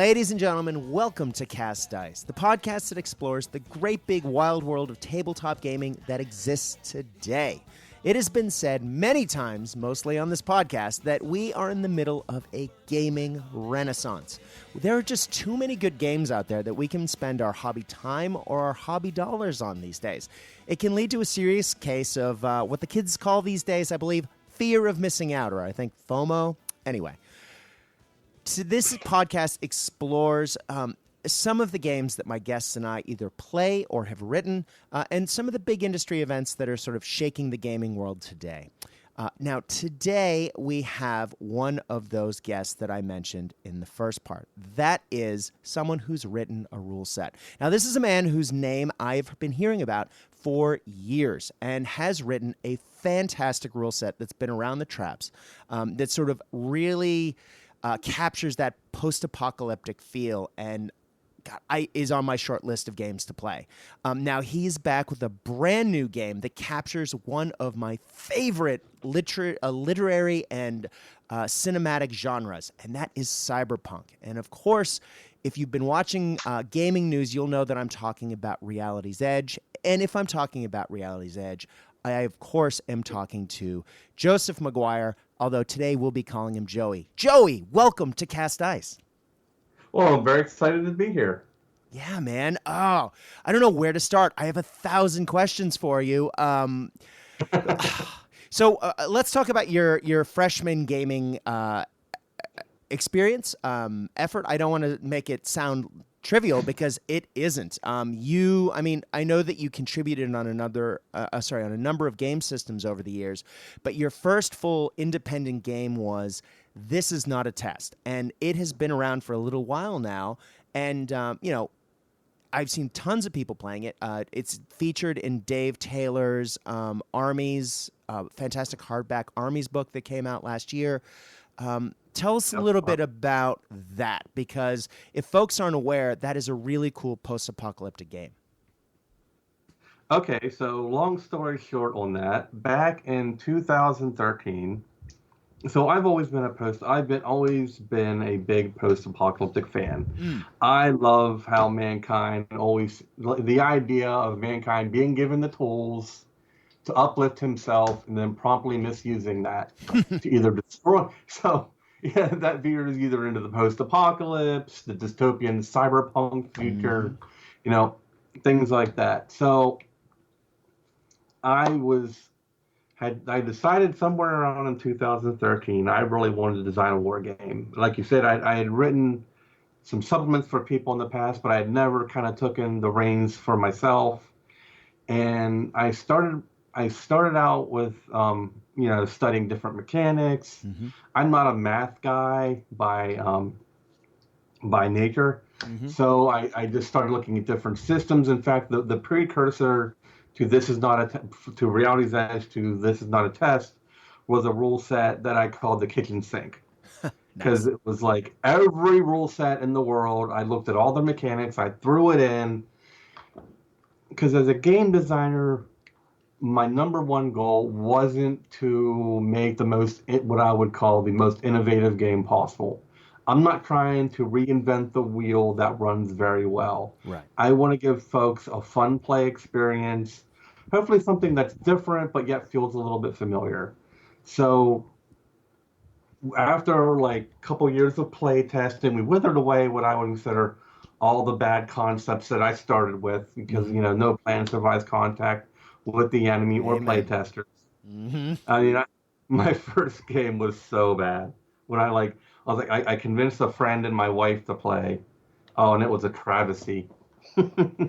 Ladies and gentlemen, welcome to Cast Dice, the podcast that explores the great big wild world of tabletop gaming that exists today. It has been said many times, mostly on this podcast, that we are in the middle of a gaming renaissance. There are just too many good games out there that we can spend our hobby time or our hobby dollars on these days. It can lead to a serious case of what the kids call these days, I believe, fear of missing out, or I think FOMO. Anyway, so this podcast explores some of the games that my guests and I either play or have written, and some of the big industry events that are sort of shaking the gaming world today. Now, today we have one of those guests that I mentioned in the first part. That is someone who's written a rule set. Now, this is a man whose name I've been hearing about for years and has written a fantastic rule set that's been around the traps that sort of really captures that post-apocalyptic feel and is on my short list of games to play. Now, he's back with a brand new game that captures one of my favorite literary and cinematic genres, and that is cyberpunk. And of course, if you've been watching gaming news, you'll know that I'm talking about Reality's Edge. And if I'm talking about Reality's Edge, I, of course, am talking to Joseph McGuire, although today we'll be calling him Joey. Joey, welcome to Cast Dice. Well, I'm very excited to be here. Yeah, man. Oh, I don't know where to start. I have 1,000 questions for you. So let's talk about your freshman gaming experience, effort. I don't want to make it sound trivial because it isn't. I know that you contributed on a number of game systems over the years, but your first full independent game was This Is Not a Test, and it has been around for a little while now. And I've seen tons of people playing it. It's featured in Dave Taylor's Armies, fantastic hardback Armies book that came out last year. Tell us a little bit about that, because if folks aren't aware, that is a really cool post-apocalyptic game. Okay, so long story short on that, back in 2013, so I've always been a big post-apocalyptic fan. I love how the idea of mankind being given the tools to uplift himself and then promptly misusing that to either destroy. So, yeah, that veers either into the post-apocalypse, the dystopian cyberpunk future, things like that. So I decided somewhere around in 2013, I really wanted to design a war game. Like you said, I had written some supplements for people in the past, but I had never kind of taken the reins for myself. And I started out with, studying different mechanics. Mm-hmm. I'm not a math guy by nature. Mm-hmm. So I just started looking at different systems. In fact, the precursor to to Reality's Edge to This Is Not a Test was a rule set that I called the kitchen sink. Because It was like every rule set in the world, I looked at all the mechanics, I threw it in. Because as a game designer, my number one goal wasn't to make what I would call the most innovative game possible. I'm not trying to reinvent the wheel that runs very well. Right. I want to give folks a fun play experience, hopefully something that's different, but yet feels a little bit familiar. So after a couple years of play testing, we withered away what I would consider all the bad concepts that I started with, because, no plan survives contact with the enemy or play testers. Mm-hmm. I mean, my first game was so bad. When I convinced a friend and my wife to play. Oh, and it was a travesty.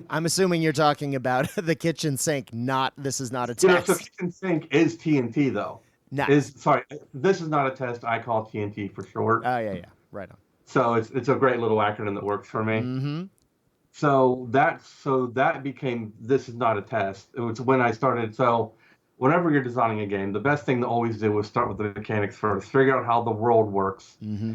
I'm assuming you're talking about the kitchen sink, not This Is Not a Test. So kitchen sink is TNT, though. Nice. This Is Not a Test. I call TNT for short. Oh, yeah. Right on. So it's a great little acronym that works for me. Mm-hmm. So that became This Is Not a Test. It was when I started. So whenever you're designing a game, the best thing to always do is start with the mechanics first. Figure out how the world works. Mm-hmm.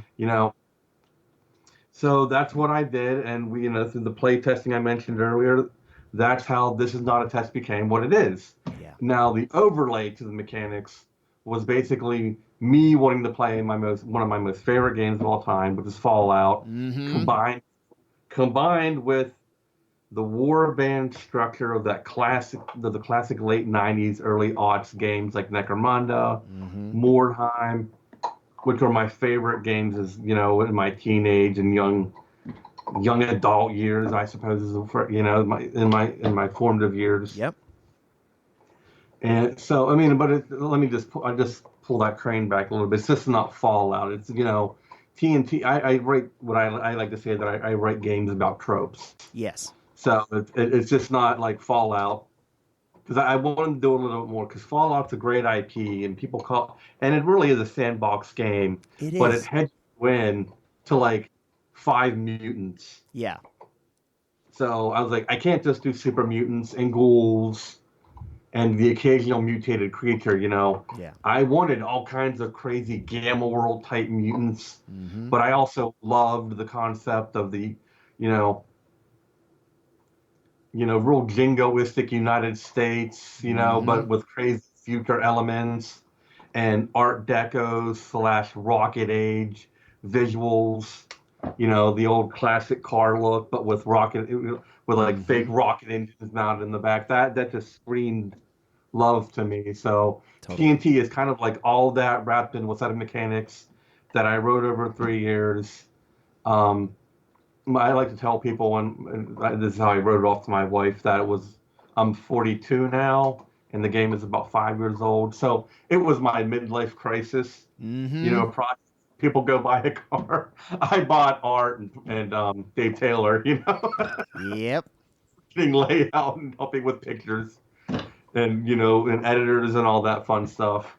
So that's what I did, and we, through the play testing I mentioned earlier, that's how This Is Not a Test became what it is. Yeah. Now the overlay to the mechanics was basically me wanting to play one of my most favorite games of all time, which is Fallout, combined with the warband structure of that the classic late '90s, early aughts games like Necromunda, Mordheim, which are my favorite games as in my teenage and young adult years, I suppose, in my formative years. Yep. And so, I mean, but let me just pull that train back a little bit. It's just not Fallout. It's TNT. I write what I like to say that I write games about tropes. Yes. So it's just not like Fallout, because I wanted to do a little bit more, because Fallout's a great IP and and it really is a sandbox game. But it had to win to like 5 mutants. Yeah. So I was like, I can't just do super mutants and ghouls and the occasional mutated creature, Yeah. I wanted all kinds of crazy Gamma World type mutants, but I also loved the concept of the, real jingoistic United States, but with crazy future elements and Art Deco / Rocket Age visuals, the old classic car look, but with fake rocket engines mounted in the back. That just screamed love to me. So totally. TNT is kind of like all that wrapped in with set of mechanics that I wrote over 3 years. I like to tell people, and this is how I wrote it off to my wife, that I'm 42 now, and the game is about 5 years old. So it was my midlife crisis. People go buy a car. I bought Art and Dave Taylor, Yep. Getting layout and helping with pictures and, and editors and all that fun stuff.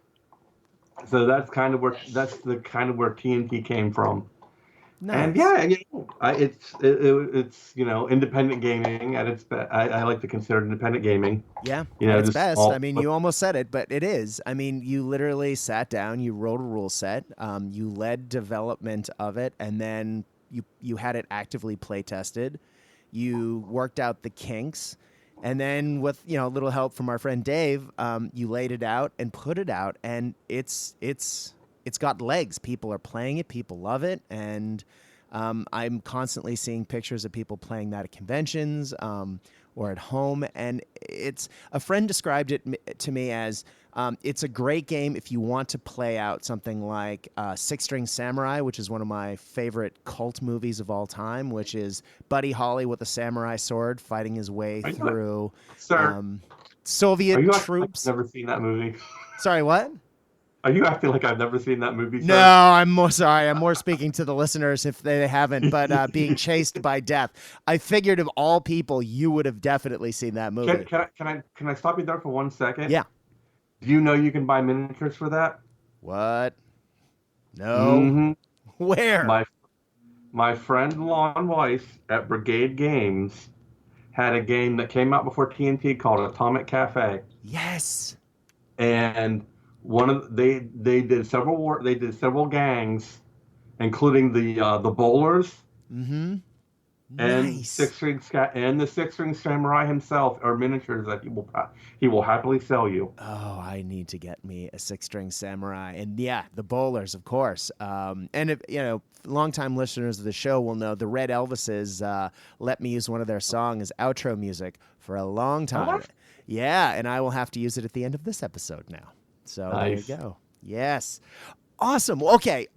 So that's the kind of where TNT came from. Nice. And yeah, it's independent gaming at its best. I like to consider it independent gaming. Yeah, at its best. I mean, you almost said it, but it is. I mean, you literally sat down, you wrote a rule set, you led development of it, and then you had it actively play tested. You worked out the kinks, and then with a little help from our friend Dave, you laid it out and put it out, and it's got legs. People are playing it. People love it. And I'm constantly seeing pictures of people playing that at conventions or at home. And a friend described it to me as it's a great game if you want to play out something like Six String Samurai, which is one of my favorite cult movies of all time, which is Buddy Holly with a samurai sword fighting his way through Soviet troops. I've never seen that movie. Sorry, what? Are you acting like I've never seen that movie? Sir? No, I'm more sorry. I'm more speaking to the listeners if they haven't, but being chased by death. I figured of all people, you would have definitely seen that movie. Can I stop you there for 1 second? Yeah. Do you know you can buy miniatures for that? What? No. Where? My friend Lon Weiss at Brigade Games had a game that came out before TNT called Atomic Cafe. Yes. And they did several gangs, including the bowlers, and nice. the Six String Samurai himself are miniatures that he will happily sell you. Oh, I need to get me a Six String Samurai, and yeah, the bowlers, of course. And if, longtime listeners of the show will know the Red Elvises let me use one of their songs as outro music for a long time. Yeah, and I will have to use it at the end of this episode now. So nice. There you go. Yes. Awesome. Okay.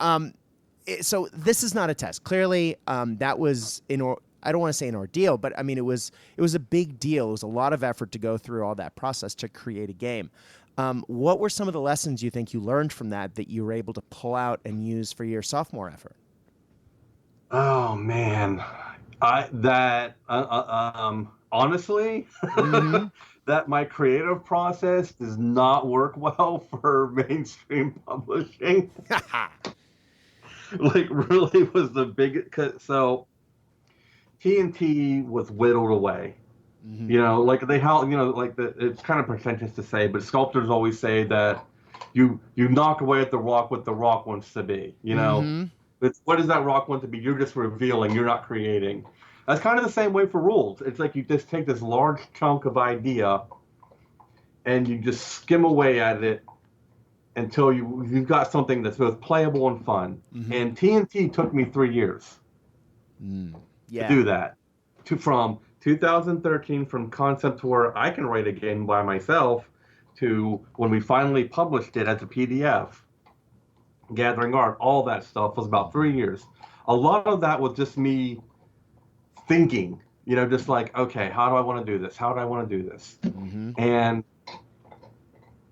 So this is not a test. Clearly, that was I don't want to say an ordeal, but I mean, it was a big deal. It was a lot of effort to go through all that process to create a game. What were some of the lessons you think you learned from that you were able to pull out and use for your sophomore effort? Oh man, honestly, that my creative process does not work well for mainstream publishing. Really was the biggest. So TNT was whittled away. It's kind of pretentious to say, but sculptors always say that you knock away at the rock what the rock wants to be. What does that rock want to be? You're just revealing. You're not creating. That's kind of the same way for rules. It's like you just take this large chunk of idea and you just skim away at it until you've got something that's both playable and fun. Mm-hmm. And TNT took me 3 years to do that. From 2013, from concept to where I can write a game by myself, to when we finally published it as a PDF, gathering art, all that stuff was about 3 years. A lot of that was just me thinking, just like, okay, how do I want to do this? How do I want to do this? Mm-hmm. And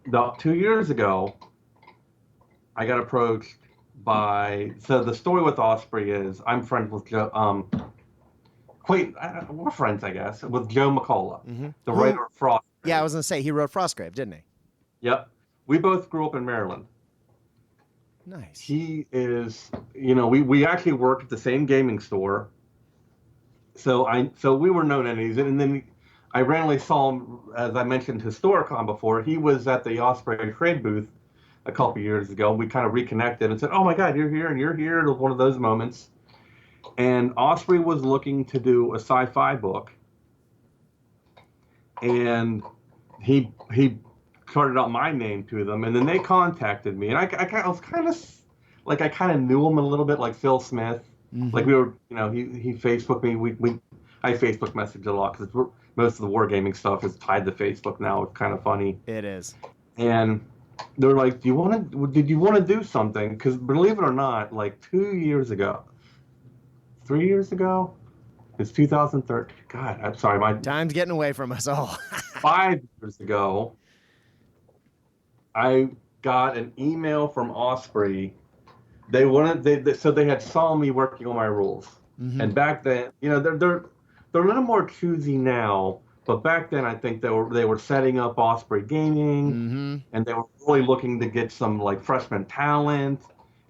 about 2 years ago, I got approached so the story with Osprey is I'm friends with Joe, we're friends, I guess, with Joe McCullough, the writer of Frostgrave. Yeah, I was going to say, he wrote Frostgrave, didn't he? Yep. We both grew up in Maryland. Nice. He is, we actually worked at the same gaming store. So we were known entities. And then I randomly saw him, as I mentioned, Historicon before. He was at the Osprey trade booth a couple years ago. We kind of reconnected and said, oh my God, you're here and you're here. It was one of those moments. And Osprey was looking to do a sci-fi book. And he started out my name to them, and then they contacted me, and I was kind of like, I kind of knew him a little bit, like Phil Smith. Like we were, he Facebooked me. I Facebook messaged a lot because most of the wargaming stuff is tied to Facebook now. It's kind of funny. It is. And they were like, did you want to do something? Because believe it or not, like 3 years ago, it's 2013. God, I'm sorry. My time's getting away from us all. 5 years ago, I got an email from Osprey. They had saw me working on my rules, and back then, they're a little more choosy now, but back then I think they were setting up Osprey Gaming, and they were really looking to get some like freshman talent.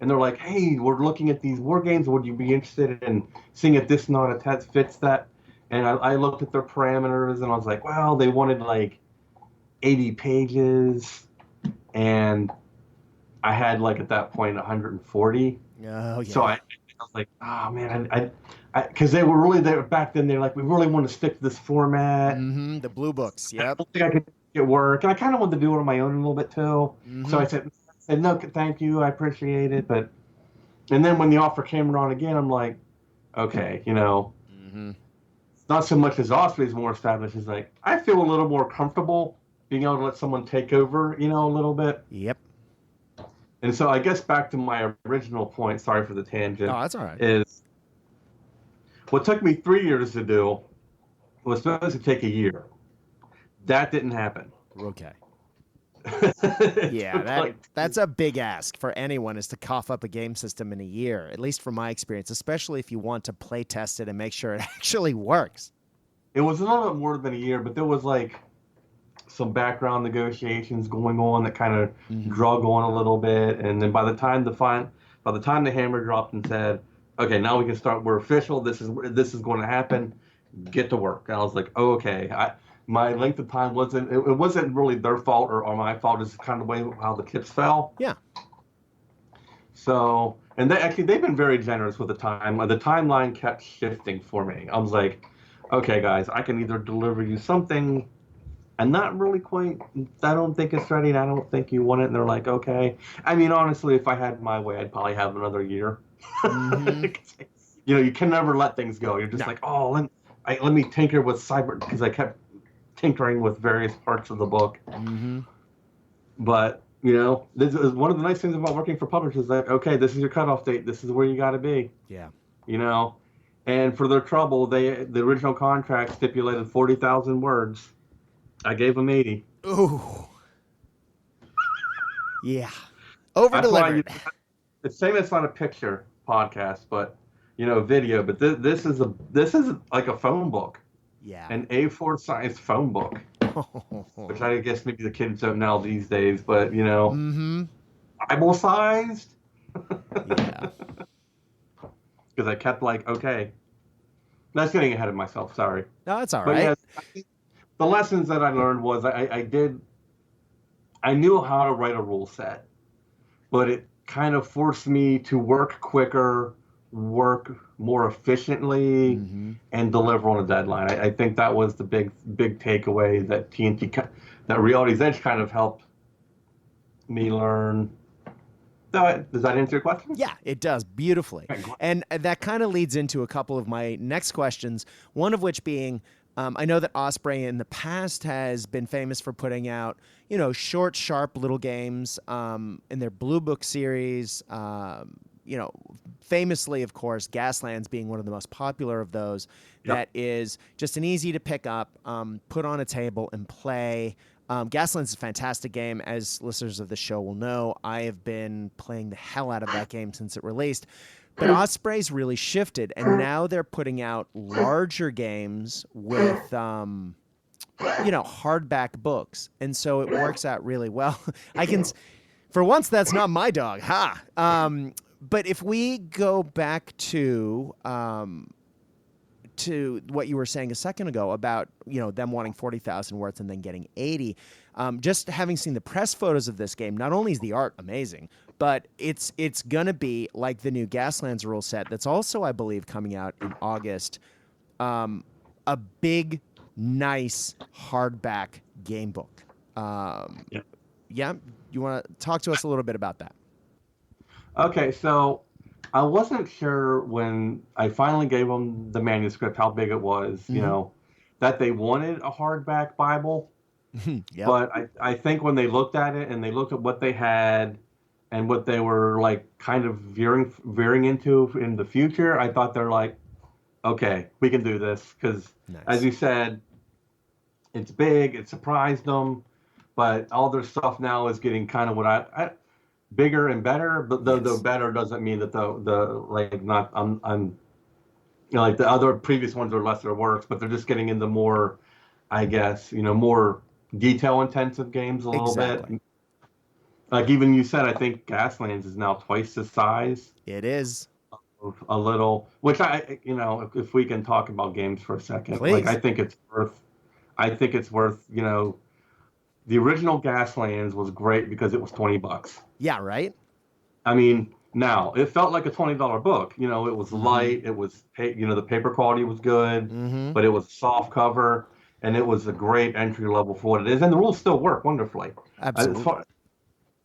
And they're like, hey, we're looking at these war games. Would you be interested in seeing if this not a test fits that? And I looked at their parameters, and I was like, well, they wanted like 80 pages, and I had like at that point 140. Oh, yeah. So I was like, oh man, because they were really there back then. They're like, we really want to stick to this format. The blue books. Yep. I don't think I could make it work, and I kind of wanted to do it on my own a little bit too. So I said, no, thank you, I appreciate it. And then when the offer came around again, I'm like, okay, not so much as Osprey is more established, as like I feel a little more comfortable being able to let someone take over, a little bit. Yep. And so I guess back to my original point, sorry for the tangent. Oh, that's all right. Is what took me 3 years to do was supposed to take a year. That didn't happen. Okay. Yeah, that's a big ask for anyone, is to cough up a game system in a year, at least from my experience, especially if you want to play test it and make sure it actually works. It was a little bit more than a year, but there was like some background negotiations going on that kind of drug on a little bit, and then by the time the hammer dropped and said, okay, now we can start, we're official, this is going to happen, get to work. And I was like, oh, okay. My length of time wasn't really their fault or my fault. It's kind of the way how the chips fell. Yeah. So, and they've been very generous with the time. The timeline kept shifting for me. I was like, okay, guys, I can either deliver you something and not really quite, I don't think it's ready and I don't think you want it. And they're like, okay. I mean, honestly, if I had my way, I'd probably have another year. You can never let things go. You're just like, oh, let me tinker with cyber, because I kept tinkering with various parts of the book. But this is one of the nice things about working for publishers, like, okay, this is your cutoff date, this is where you got to be. And for their trouble, the original contract stipulated 40,000 words. I gave them 80. Ooh. Yeah. Over delivered. It's saying it's not a picture podcast, but video, but this is like a phone book. Yeah. An A4 size phone book, which I guess maybe the kids don't now these days, but Bible sized. Yeah. Because I kept like, okay, that's getting ahead of myself. Sorry. No, that's all right. Yeah, the lessons that I learned was I knew how to write a rule set, but it kind of forced me to work quicker, work more efficiently, and deliver on a deadline. I think that was the big takeaway that Reality's Edge kind of helped me learn. Does that answer your question? Yeah, it does beautifully. Okay, great. And that kind of leads into a couple of my next questions, one of which being, I know that Osprey in the past has been famous for putting out, short, sharp little games in their Blue Book series. Famously, of course, Gaslands being one of the most popular of those. Yep. That is just an easy to pick up, put on a table and play. Gaslands is a fantastic game. As listeners of the show will know, I have been playing the hell out of that game since it released. But Osprey's really shifted, and now they're putting out larger games with, hardback books. And so it works out really well. For once, that's not my dog. Ha! But if we go back to what you were saying a second ago about them wanting 40,000 words and then getting 80. Just having seen the press photos of this game, not only is the art amazing, but it's gonna be like the new Gaslands rule set that's also, I believe, coming out in August. A big, nice hardback game book. Yeah, you want to talk to us a little bit about that? Okay, so I wasn't sure when I finally gave them the manuscript how big it was, that they wanted a hardback Bible. Yep. But I think when they looked at it and they looked at what they had and what they were like kind of veering into in the future, I thought they're like, okay, we can do this. Because as you said, it's big, it surprised them, but all their stuff now is getting kind of what I bigger and better, but the better doesn't mean that the like not I'm like the other previous ones are lesser works, but they're just getting into more, I guess, more detail intensive games a little bit. Like even you said, I think Gaslands is now twice the size. It is a little, which if we can talk about games for a second, please. Like I think it's worth, the original Gaslands was great because it was $20. Yeah, right. I mean, now it felt like a $20 book. It was light. It was, the paper quality was good, but it was soft cover, and it was a great entry level for what it is. And the rules still work wonderfully. Absolutely.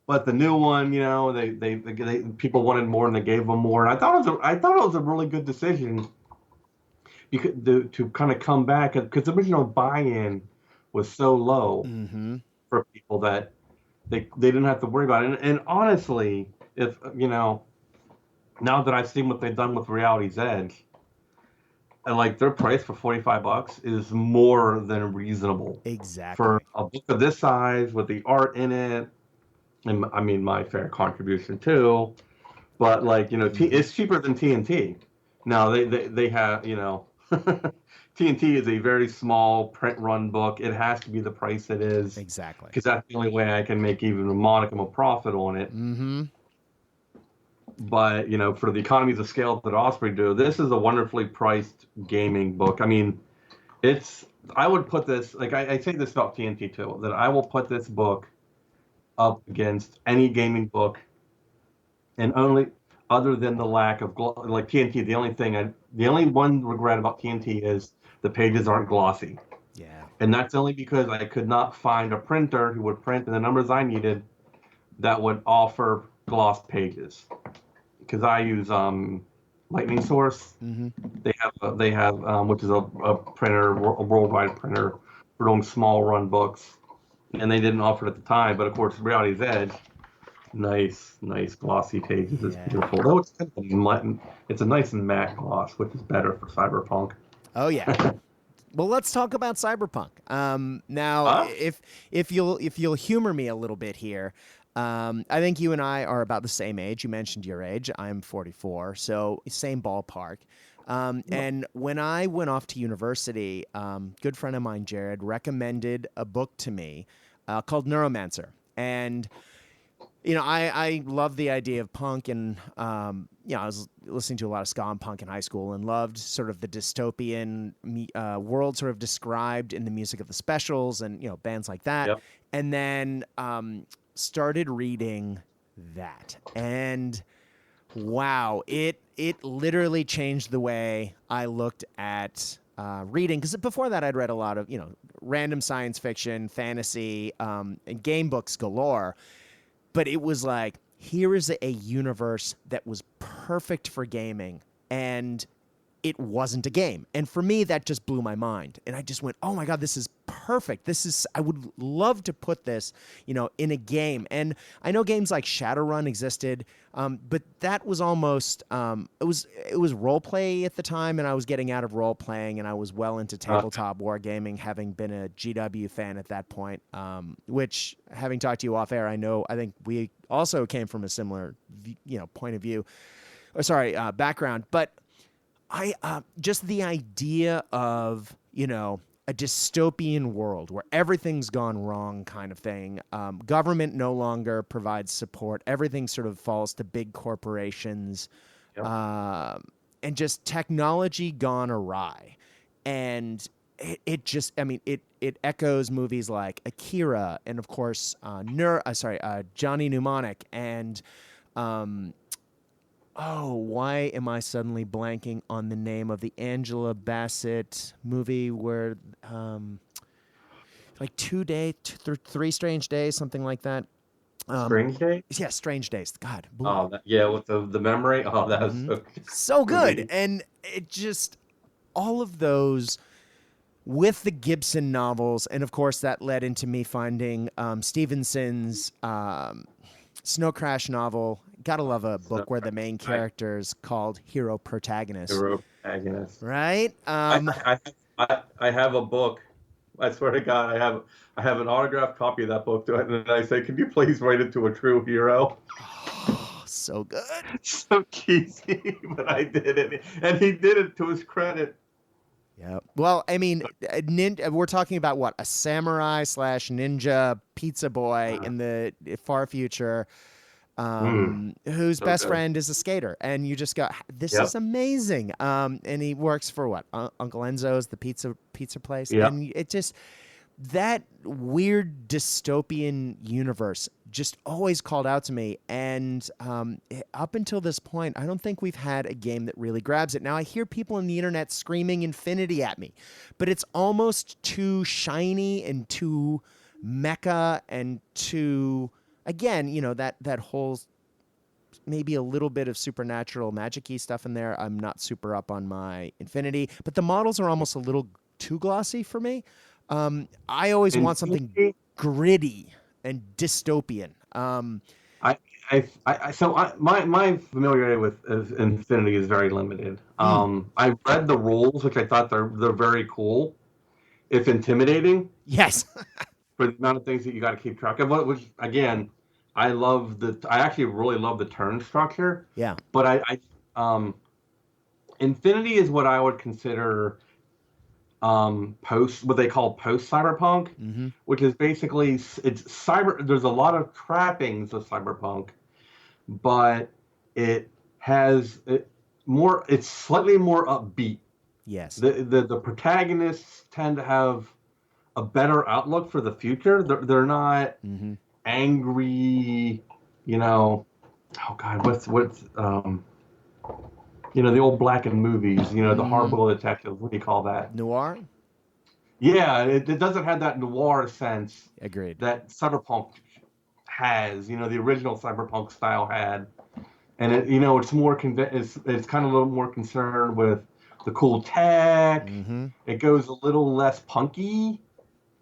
But the new one, they people wanted more, and they gave them more. And I thought it was a really good decision because to kind of come back, because the original buy-in was so low for people that they didn't have to worry about it. And honestly, if now that I've seen what they've done with Reality's Edge, and like their price for $45 is more than reasonable. Exactly. For a book of this size with the art in it, and I mean my fair contribution too, but like it's cheaper than TNT. Now they have TNT is a very small print run book. It has to be the price it is. Exactly. Because that's the only way I can make even a modicum of profit on it. But, for the economies of scale that Osprey do, this is a wonderfully priced gaming book. I mean, I would put this, like I say this about TNT too, that I will put this book up against any gaming book, and only other than the lack of, like TNT, the only one regret about TNT is the pages aren't glossy. Yeah. And that's only because I could not find a printer who would print in the numbers I needed that would offer gloss pages. Because I use Lightning Source. They have which is a printer, a worldwide printer for doing small run books, and they didn't offer it at the time. But of course, Reality's Edge, nice glossy pages. It's beautiful. Though it's kind of it's a nice matte gloss, which is better for cyberpunk. Oh yeah. Well, let's talk about cyberpunk. Now, if you'll humor me a little bit here. I think you and I are about the same age. You mentioned your age. I'm 44, so same ballpark. And when I went off to university, good friend of mine, Jared, recommended a book to me called Neuromancer. And, I love the idea of punk, and, I was listening to a lot of ska and punk in high school and loved sort of the dystopian world sort of described in the music of the Specials and, bands like that. Yep. And then started reading that, and wow, it literally changed the way I looked at reading, because before that I'd read a lot of random science fiction, fantasy, and game books galore. but it was like, here is a universe that was perfect for gaming, and it wasn't a game. And for me, that just blew my mind. And I just went, oh my God, this is perfect. I would love to put this, in a game. And I know games like Shadowrun existed, but that was almost, it was role play at the time, and I was getting out of role playing, and I was well into tabletop wargaming, having been a GW fan at that point, which, having talked to you off air, I think we also came from a similar, point of view, background. But just the idea of, a dystopian world where everything's gone wrong kind of thing. Government no longer provides support. Everything sort of falls to big corporations. Yep. And just technology gone awry. And it echoes movies like Akira and, of course, Johnny Mnemonic and... why am I suddenly blanking on the name of the Angela Bassett movie where, like 3 Strange Days, something like that. Strange Days? Yeah, Strange Days. God. With the memory. Oh, that was so good. And it just, all of those with the Gibson novels, and of course that led into me finding Stevenson's Snow Crash novel. Gotta love a book where the main character's called Hero Protagonist. Right? I have a book. I swear to God, I have an autographed copy of that book, and I say, can you please write it to a true hero? Oh, so good. So cheesy, but I did it, and he did it to his credit. Yeah. Well, I mean, we're talking about what, a samurai / ninja pizza boy in the far future. Whose best friend is a skater, and you just go, this is amazing. And he works for what? Uncle Enzo's, the pizza place. Yep. And it just, that weird dystopian universe just always called out to me. And up until this point, I don't think we've had a game that really grabs it. Now, I hear people on the internet screaming Infinity at me, but it's almost too shiny and too mecha and too... Again, that whole maybe a little bit of supernatural magic-y stuff in there. I'm not super up on my Infinity, but the models are almost a little too glossy for me. I always want something gritty and dystopian. My familiarity with Infinity is very limited. I read the rules, which I thought they're very cool, if intimidating. Yes. For the amount of things that you got to keep track of, which again, I actually really love the turn structure. Yeah. But Infinity is what I would consider what they call post cyberpunk, which is basically it's cyber. There's a lot of trappings of cyberpunk, but it's slightly more upbeat. Yes. The protagonists tend to have a better outlook for the future. They're not angry, oh God, what's the old Blackened movies, the hard-boiled detectives, what do you call that? Noir? Yeah, it doesn't have that noir sense. Agreed. That cyberpunk has, the original cyberpunk style had. And it's more it's kind of a little more concerned with the cool tech. It goes a little less punky.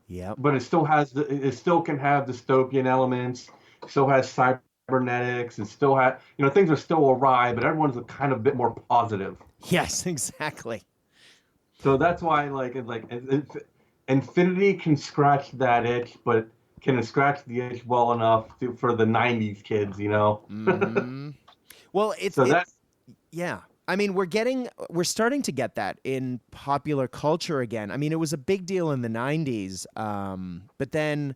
Yeah, but it still can have dystopian elements. Still has cybernetics, and still has things are still awry, but everyone's a kind of a bit more positive. Yes, exactly. So that's why Infinity can scratch that itch, but can it scratch the itch well enough for the '90s kids? Well, yeah. I mean, we're starting to get that in popular culture again. I mean, it was a big deal in the 90s, but then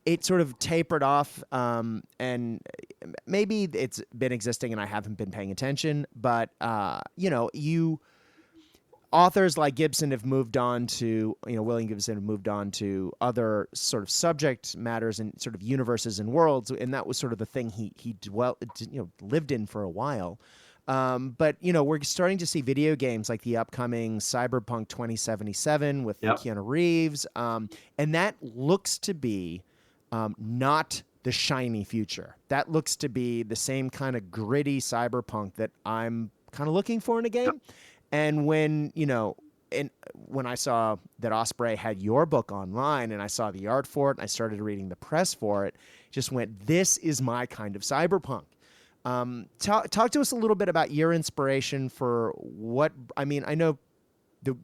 it sort of tapered off, and maybe it's been existing and I haven't been paying attention, but, authors like Gibson have moved on to, William Gibson have moved on to other sort of subject matters and sort of universes and worlds, and that was sort of the thing he lived in for a while. But, we're starting to see video games like the upcoming Cyberpunk 2077 with Keanu Reeves. And that looks to be not the shiny future. That looks to be the same kind of gritty cyberpunk that I'm kind of looking for in a game. And when, and when I saw that Osprey had your book online and I saw the art for it and I started reading the press for it, just went, this is my kind of cyberpunk. Talk to us a little bit about your inspiration for what, I mean, I know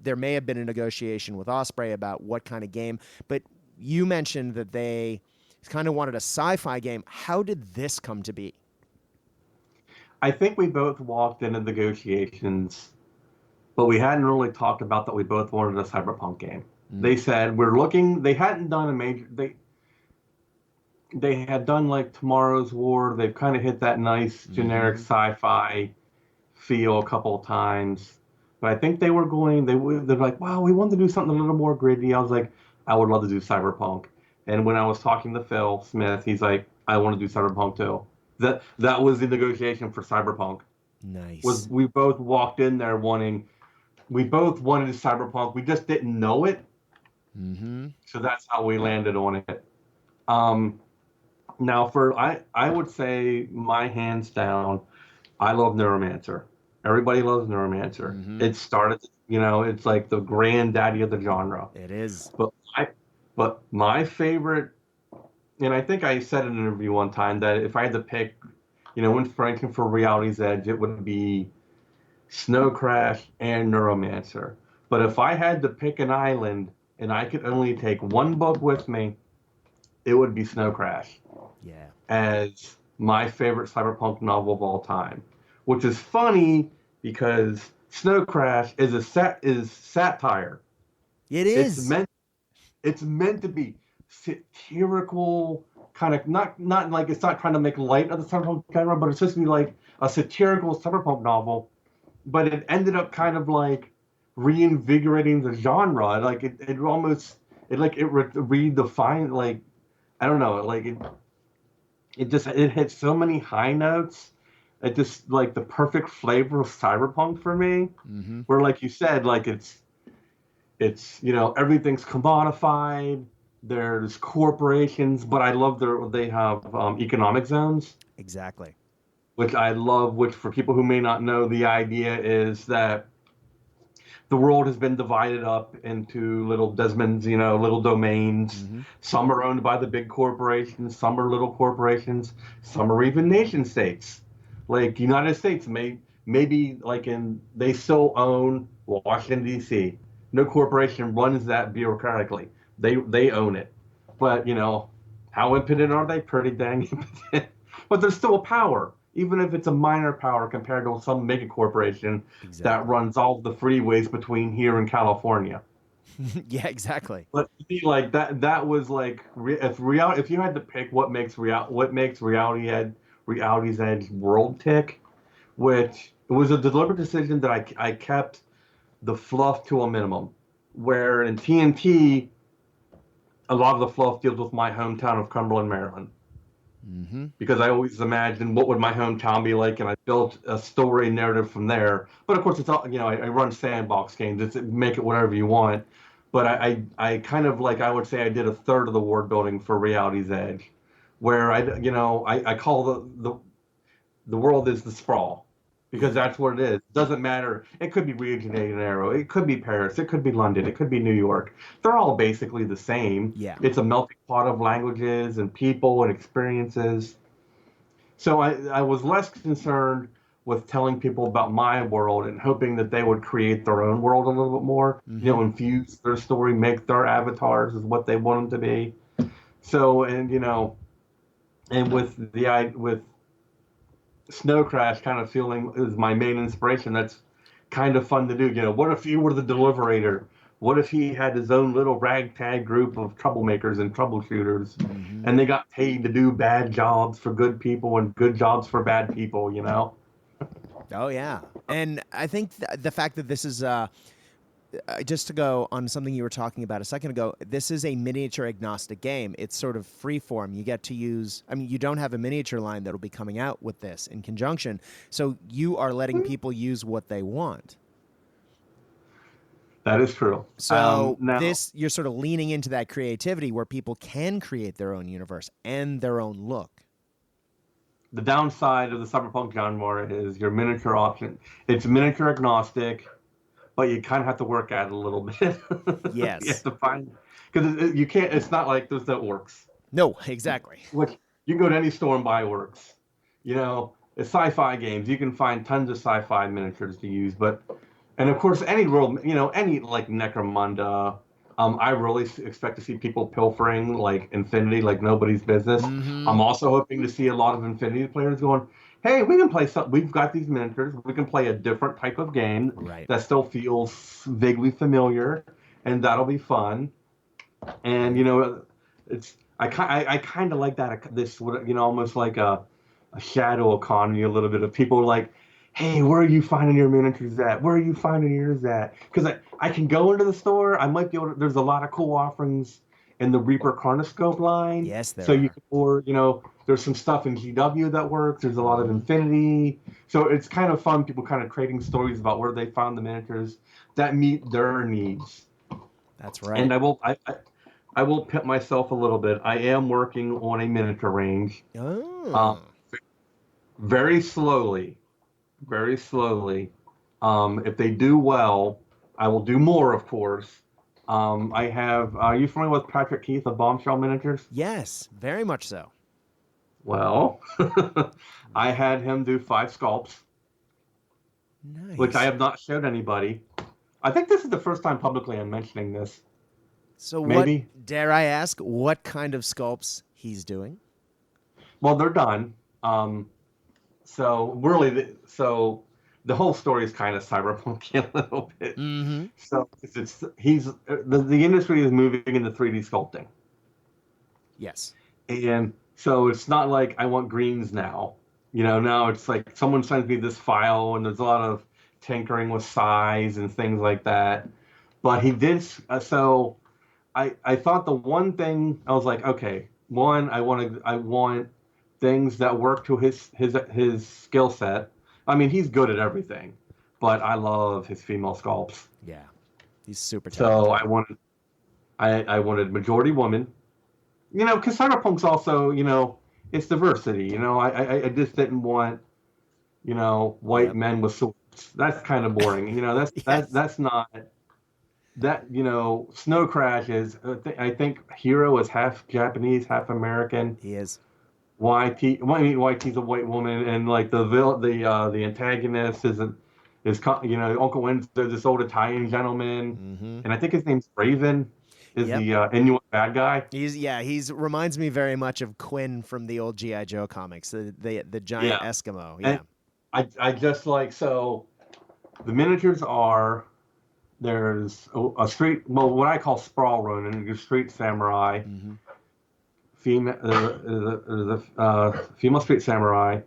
there may have been a negotiation with Osprey about what kind of game, but you mentioned that they kind of wanted a sci-fi game. How did this come to be? I think we both walked into negotiations, but we hadn't really talked about that we both wanted a cyberpunk game. They said we're looking. They hadn't done a major. They had done like Tomorrow's War. They've kind of hit that nice generic sci-fi feel a couple of times. But I think they were going. They're like, wow, we want to do something a little more gritty. I was like, I would love to do cyberpunk. And when I was talking to Phil Smith, he's like, I want to do cyberpunk too. That was the negotiation for cyberpunk. Nice. We both walked in there we both wanted cyberpunk. We just didn't know it. So that's how we landed on it. Now I would say my hands down, I love Neuromancer. Everybody loves Neuromancer. It started, it's like the granddaddy of the genre. It is. But my favorite, and I think I said in an interview one time that if I had to pick, when ranking for Reality's Edge, it would be Snow Crash and Neuromancer. But if I had to pick an island and I could only take one book with me, it would be Snow Crash. Yeah. As my favorite cyberpunk novel of all time, which is funny because Snow Crash is satire. It is. It's meant to be satirical, kind of not like it's not trying to make light of the cyberpunk genre, but it's just to be like a satirical cyberpunk novel. But it ended up kind of like reinvigorating the genre. Like it redefined, like, I don't know, like it hit so many high notes. It just like the perfect flavor of cyberpunk for me. Where, like you said, like it's everything's commodified. There's corporations, but I love they have economic zones. Exactly. Which I love, which for people who may not know, the idea is that the world has been divided up into little Desmonds, little domains. Some are owned by the big corporations, some are little corporations, some are even nation states. Like United States maybe like they still own Washington, D.C. No corporation runs that bureaucratically. They own it. But, how impotent are they? Pretty dang impotent. But there's still a power, even if it's a minor power compared to some mega corporation that runs all the freeways between here and California. Yeah, exactly. But like that was like, if you had to pick what makes Reality's Edge world tick, which it was a deliberate decision that I kept the fluff to a minimum, where in TNT, a lot of the fluff deals with my hometown of Cumberland, Maryland. Because I always imagined what would my hometown be like, and I built a story narrative from there. But of course, it's all, I run sandbox games. It's make it whatever you want. But I kind of like, I would say I did a third of the world building for Reality's Edge, where I call the world is the sprawl. Because that's what it is. It doesn't matter. It could be Rio de Janeiro. It could be Paris. It could be London. It could be New York. They're all basically the same. Yeah. It's a melting pot of languages and people and experiences. So I was less concerned with telling people about my world and hoping that they would create their own world a little bit more. Infuse their story, make their avatars as what they want them to be. So, and with Snow Crash kind of feeling is my main inspiration. That's kind of fun to do. What if you were the Deliberator? What if he had his own little ragtag group of troublemakers and troubleshooters, and they got paid to do bad jobs for good people and good jobs for bad people, Oh, yeah. And I think the fact that this is just to go on something you were talking about a second ago, this is a miniature agnostic game. It's sort of freeform. You get to use, you don't have a miniature line that'll be coming out with this in conjunction. So you are letting people use what they want. That is true. So Now, you're sort of leaning into that creativity where people can create their own universe and their own look. the downside of the cyberpunk genre is your miniature option. It's miniature agnostic, but you kind of have to work at it a little bit. You Yes. have to find, because you can't. It's not like there's no orcs. No, exactly. Which you can go to any store and buy orcs. It's sci-fi games. You can find tons of sci-fi miniatures to use, and of course, any world, any like Necromunda. I really expect to see people pilfering like Infinity like nobody's business. Mm-hmm. I'm also hoping to see a lot of Infinity players going, "Hey, we can play some. We've got these miniatures. We can play a different type of game that still feels vaguely familiar, and that'll be fun." And it's I kind of like that. This almost like a shadow economy, a little bit of people like, hey, where are you finding your miniatures at? Where are you finding yours at? Because I can go into the store. I might be able to. There's a lot of cool offerings in the Reaper Carnoscope line. Yes, there so are. You can, or there's some stuff in GW that works. There's a lot of Infinity. So it's kind of fun. People kind of creating stories about where they found the miniatures that meet their needs. That's right. And I will pit myself a little bit. I am working on a miniature range. Oh. Very slowly. Very slowly. If they do well, I will do more, of course. I have. Are you familiar with Patrick Keith of Bombshell Miniatures? Yes, very much so. Well, I had him do 5 sculpts, Nice. which I have not showed anybody. I think this is the first time publicly I'm mentioning this. So Maybe. Dare I ask, what kind of sculpts he's doing? Well, they're done. So really, the whole story is kind of cyberpunk a little bit. Mm-hmm. So the industry is moving into 3D sculpting. Yes. And so it's not like I want greens now. Now it's like someone sends me this file and there's a lot of tinkering with size and things like that. But he did. So I thought the one thing I was like, okay, I want things that work to his skill set. I mean, he's good at everything, but I love his female sculpts. Yeah, he's super talented. So I wanted majority woman. Because cyberpunk's also, it's diversity. I just didn't want, white men with swords. That's kind of boring. That's not that. Snow Crash is. I think Hero is half Japanese, half American. He is. YT's a white woman, and like the antagonist is Uncle Win's this old Italian gentleman, and I think his name's Raven. Is the Inuit bad guy? He's reminds me very much of Quinn from the old G.I. Joe comics, the giant Eskimo. Yeah, and I just like so. The miniatures are there's a street, what I call sprawl running, a street samurai. Female street samurai.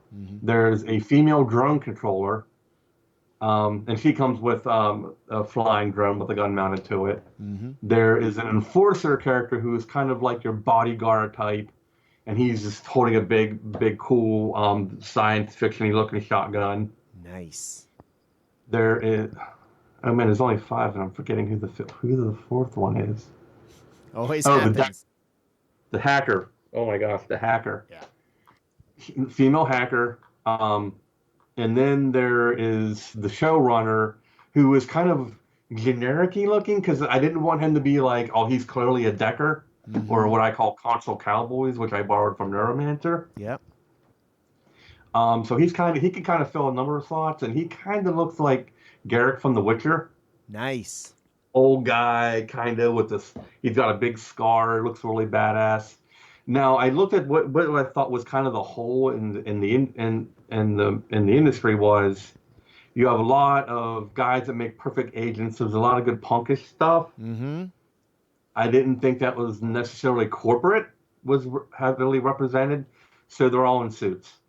There's a female drone controller, and she comes with a flying drone with a gun mounted to it. There is an enforcer character who is kind of like your bodyguard type, and he's just holding a big cool science fiction-y looking shotgun. Nice. There is. Oh man, there's only 5, and I'm forgetting who the 4th one is. Always happens. The hacker. Oh my gosh, the hacker. Yeah. Female hacker. And then there is the showrunner, who is kind of generic-y looking, because I didn't want him to be like, oh, he's clearly a decker, or what I call console cowboys, which I borrowed from Neuromancer. Yep. So he can kind of fill a number of slots, and he kind of looks like Garrick from The Witcher. Nice. Old guy, kind of with this. He's got a big scar. Looks really badass. Now I looked at what I thought was kind of the hole in the industry was you have a lot of guys that make perfect agents. There's a lot of good punkish stuff. I didn't think that was necessarily corporate was heavily represented, so they're all in suits.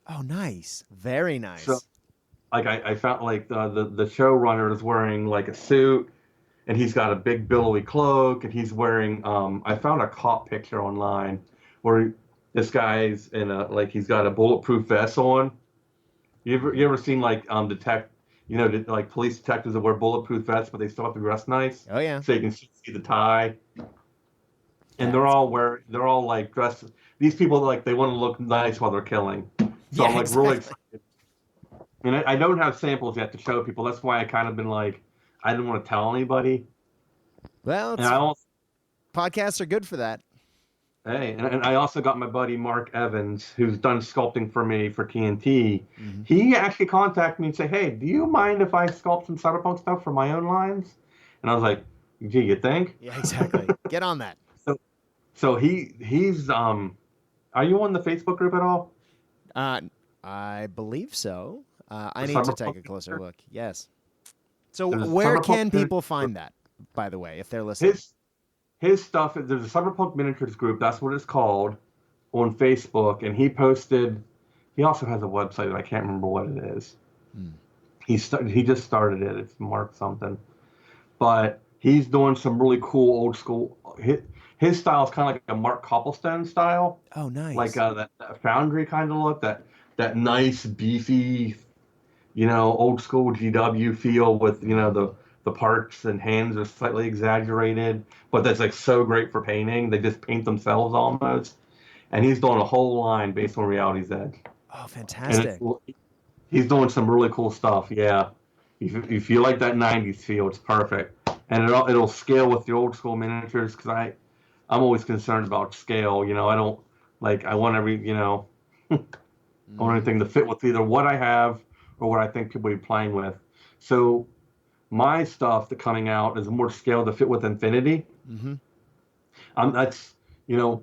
Oh, nice. Very nice. So, like I found like the showrunner is wearing like a suit. And he's got a big billowy cloak, and he's wearing. I found a cop picture online where this guy's in he's got a bulletproof vest on. You ever seen like like police detectives that wear bulletproof vests, but they still have to dress nice. Oh yeah. So you can see the tie. And That's they're all like dressed. These people like they want to look nice while they're killing. So Yeah, I'm like exactly. really excited. And I don't have samples yet to show people. That's why I kind of been like, I didn't want to tell anybody. Well, And I also, podcasts are good for that. hey, and I also got my buddy Mark Evans, who's done sculpting for me for TNT. Mm-hmm. He actually contacted me and said, "Hey, do you mind if I sculpt some cyberpunk stuff for my own lines?" And I was like, "Gee, you think?" Yeah, exactly. Get on that. So he's Are you on the Facebook group at all? I believe so. I The need to cyberpunk take a closer miniature? look. Yes. So There's a where cyberpunk can miniature people find group. that, by the way, if they're listening? His stuff. There's a cyberpunk miniatures group. That's what it's called on Facebook, and he posted. He also has a website that I can't remember what it is. Hmm. He just started it. It's Mark something, but he's doing some really cool old school. His style is kind of like a Mark Copplestone style, Oh, nice. like that Foundry kind of look. That nice beefy, old school GW feel with the parts and hands are slightly exaggerated, but that's like so great for painting. They just paint themselves almost. And he's doing a whole line based on Reality's Edge. Oh, And fantastic. he's doing some really cool stuff. Yeah, if you like that '90s feel, it's perfect. And it'll scale with the old school miniatures because I'm always concerned about scale. I don't I want I want anything to fit with either what I have or what I think people will be playing with. So my stuff that's coming out is more scale to fit with Infinity. Mm-hmm. That's the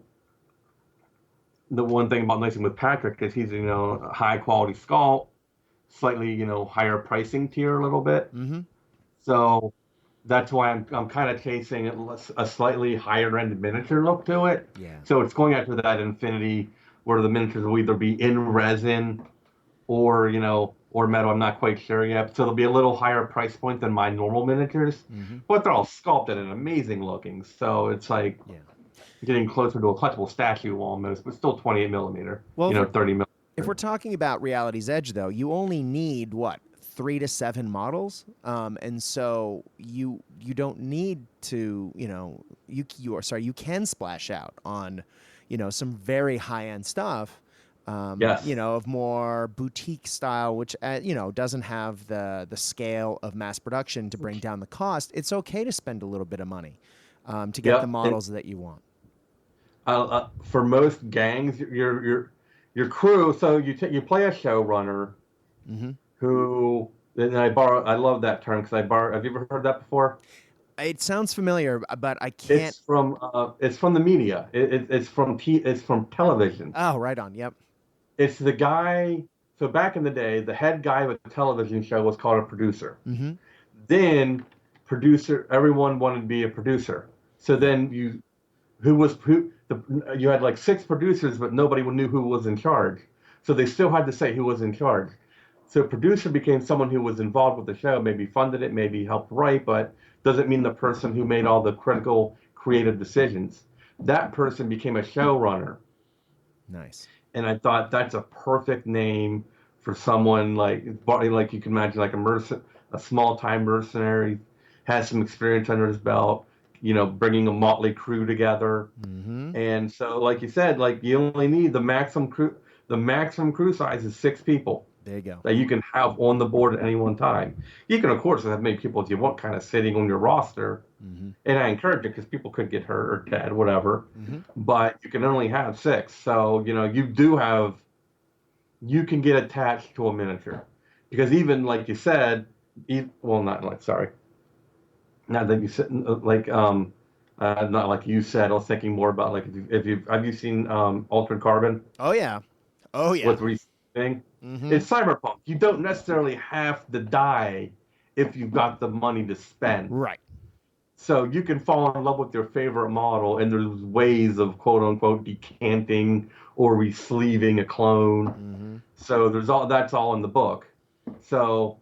one thing about Nation with Patrick is he's a high quality sculpt, slightly higher pricing tier a little bit. Mm-hmm. So that's why I'm kind of chasing a slightly higher end miniature look to it. Yeah. So it's going after that Infinity where the miniatures will either be in resin or or metal. I'm not quite sure yet. So they'll be a little higher price point than my normal miniatures, Mm-hmm. but they're all sculpted and amazing looking. So it's like getting closer to a collectible statue almost, but still 28 millimeter. Well, 30 millimeter. If we're talking about Reality's Edge, though, you only need what, 3 to 7 models, and so you don't need to, you can splash out on, some very high end stuff. Yes. Of more boutique style, which doesn't have the scale of mass production to bring down the cost. It's okay to spend a little bit of money to get the models that you want. For most gangs, your crew. So you play a showrunner Mm-hmm. who. And I love that term because Have you ever heard that before? It sounds familiar, but I can't. It's from the media. It's from television. Oh, right on. Yep. It's the guy. So back in the day, the head guy of a television show was called a producer. Mm-hmm. Then everyone wanted to be a producer. So then you had like 6 producers, but nobody knew who was in charge. So they still had to say who was in charge. So producer became someone who was involved with the show, maybe funded it, maybe helped write, but doesn't mean the person who made all the critical creative decisions. That person became a showrunner. Nice. And I thought that's a perfect name for someone like you can imagine like a small time mercenary, has some experience under his belt, bringing a motley crew together. Mm-hmm. And so, like you said, you only need the maximum crew. The maximum crew size is 6 people. There you go. That you can have on the board at any one time. You can, of course, have many people as you want kind of sitting on your roster. Mm-hmm. And I encourage it because people could get hurt or dead, whatever. Mm-hmm. But you can only have 6. So, you can get attached to a miniature. Because even, like you said, not that you said, not like you said, I was thinking more about, have you seen Altered Carbon? Oh, yeah. Oh, yeah. With receiving? Mm-hmm. It's cyberpunk. You don't necessarily have to die if you've got the money to spend. Right. So you can fall in love with your favorite model, and there's ways of quote unquote decanting or resleeving a clone. Mm-hmm. So that's all in the book. So,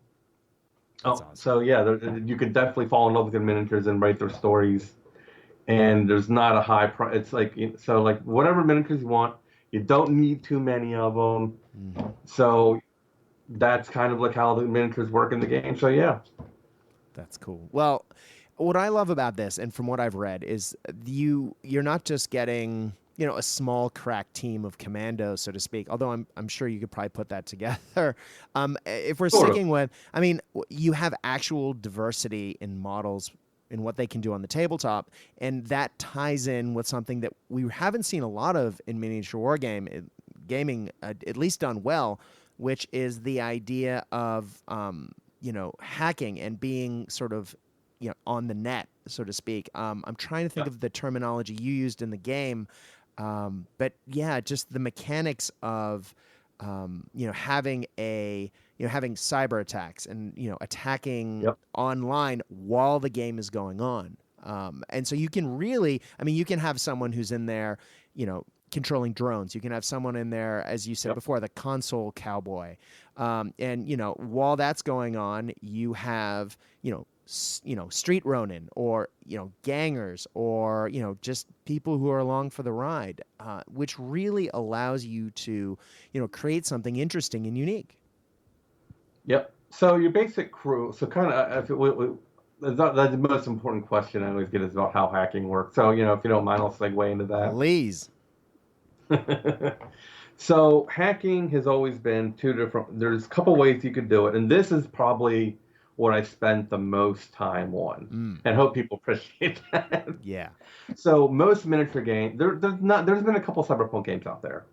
awesome. So yeah, you can definitely fall in love with your miniatures and write their stories. And there's not a high price. It's whatever miniatures you want. You don't need too many of them. Mm-hmm. So that's kind of like how the miniatures work in the game. So yeah. That's cool. Well, what I love about this, and from what I've read, is you're not just getting a small crack team of commandos, so to speak. Although I'm sure you could probably put that together. If we're Sort of. sticking with, I mean, you have actual diversity in models in what they can do on the tabletop, and that ties in with something that we haven't seen a lot of in miniature gaming, at least done well, which is the idea of hacking and being sort of on the net, so to speak. I'm trying to think of the terminology you used in the game, but yeah, just the mechanics of having having cyber attacks and attacking online while the game is going on. And so you can really, I mean, you can have someone who's in there, controlling drones. You can have someone in there, as you said before, the console cowboy. And while that's going on, you have street ronin, or gangers, or just people who are along for the ride, which really allows you to create something interesting and unique. Yep. So your basic crew. So kind of, that's the most important question I always get is about how hacking works. So if you don't mind, I'll segue into that. Please. So hacking has always been two different. There's a couple ways you could do it, and this is probably what I spent the most time on, and hope people appreciate that. Yeah. So most miniature games, there's been a couple cyberpunk games out there,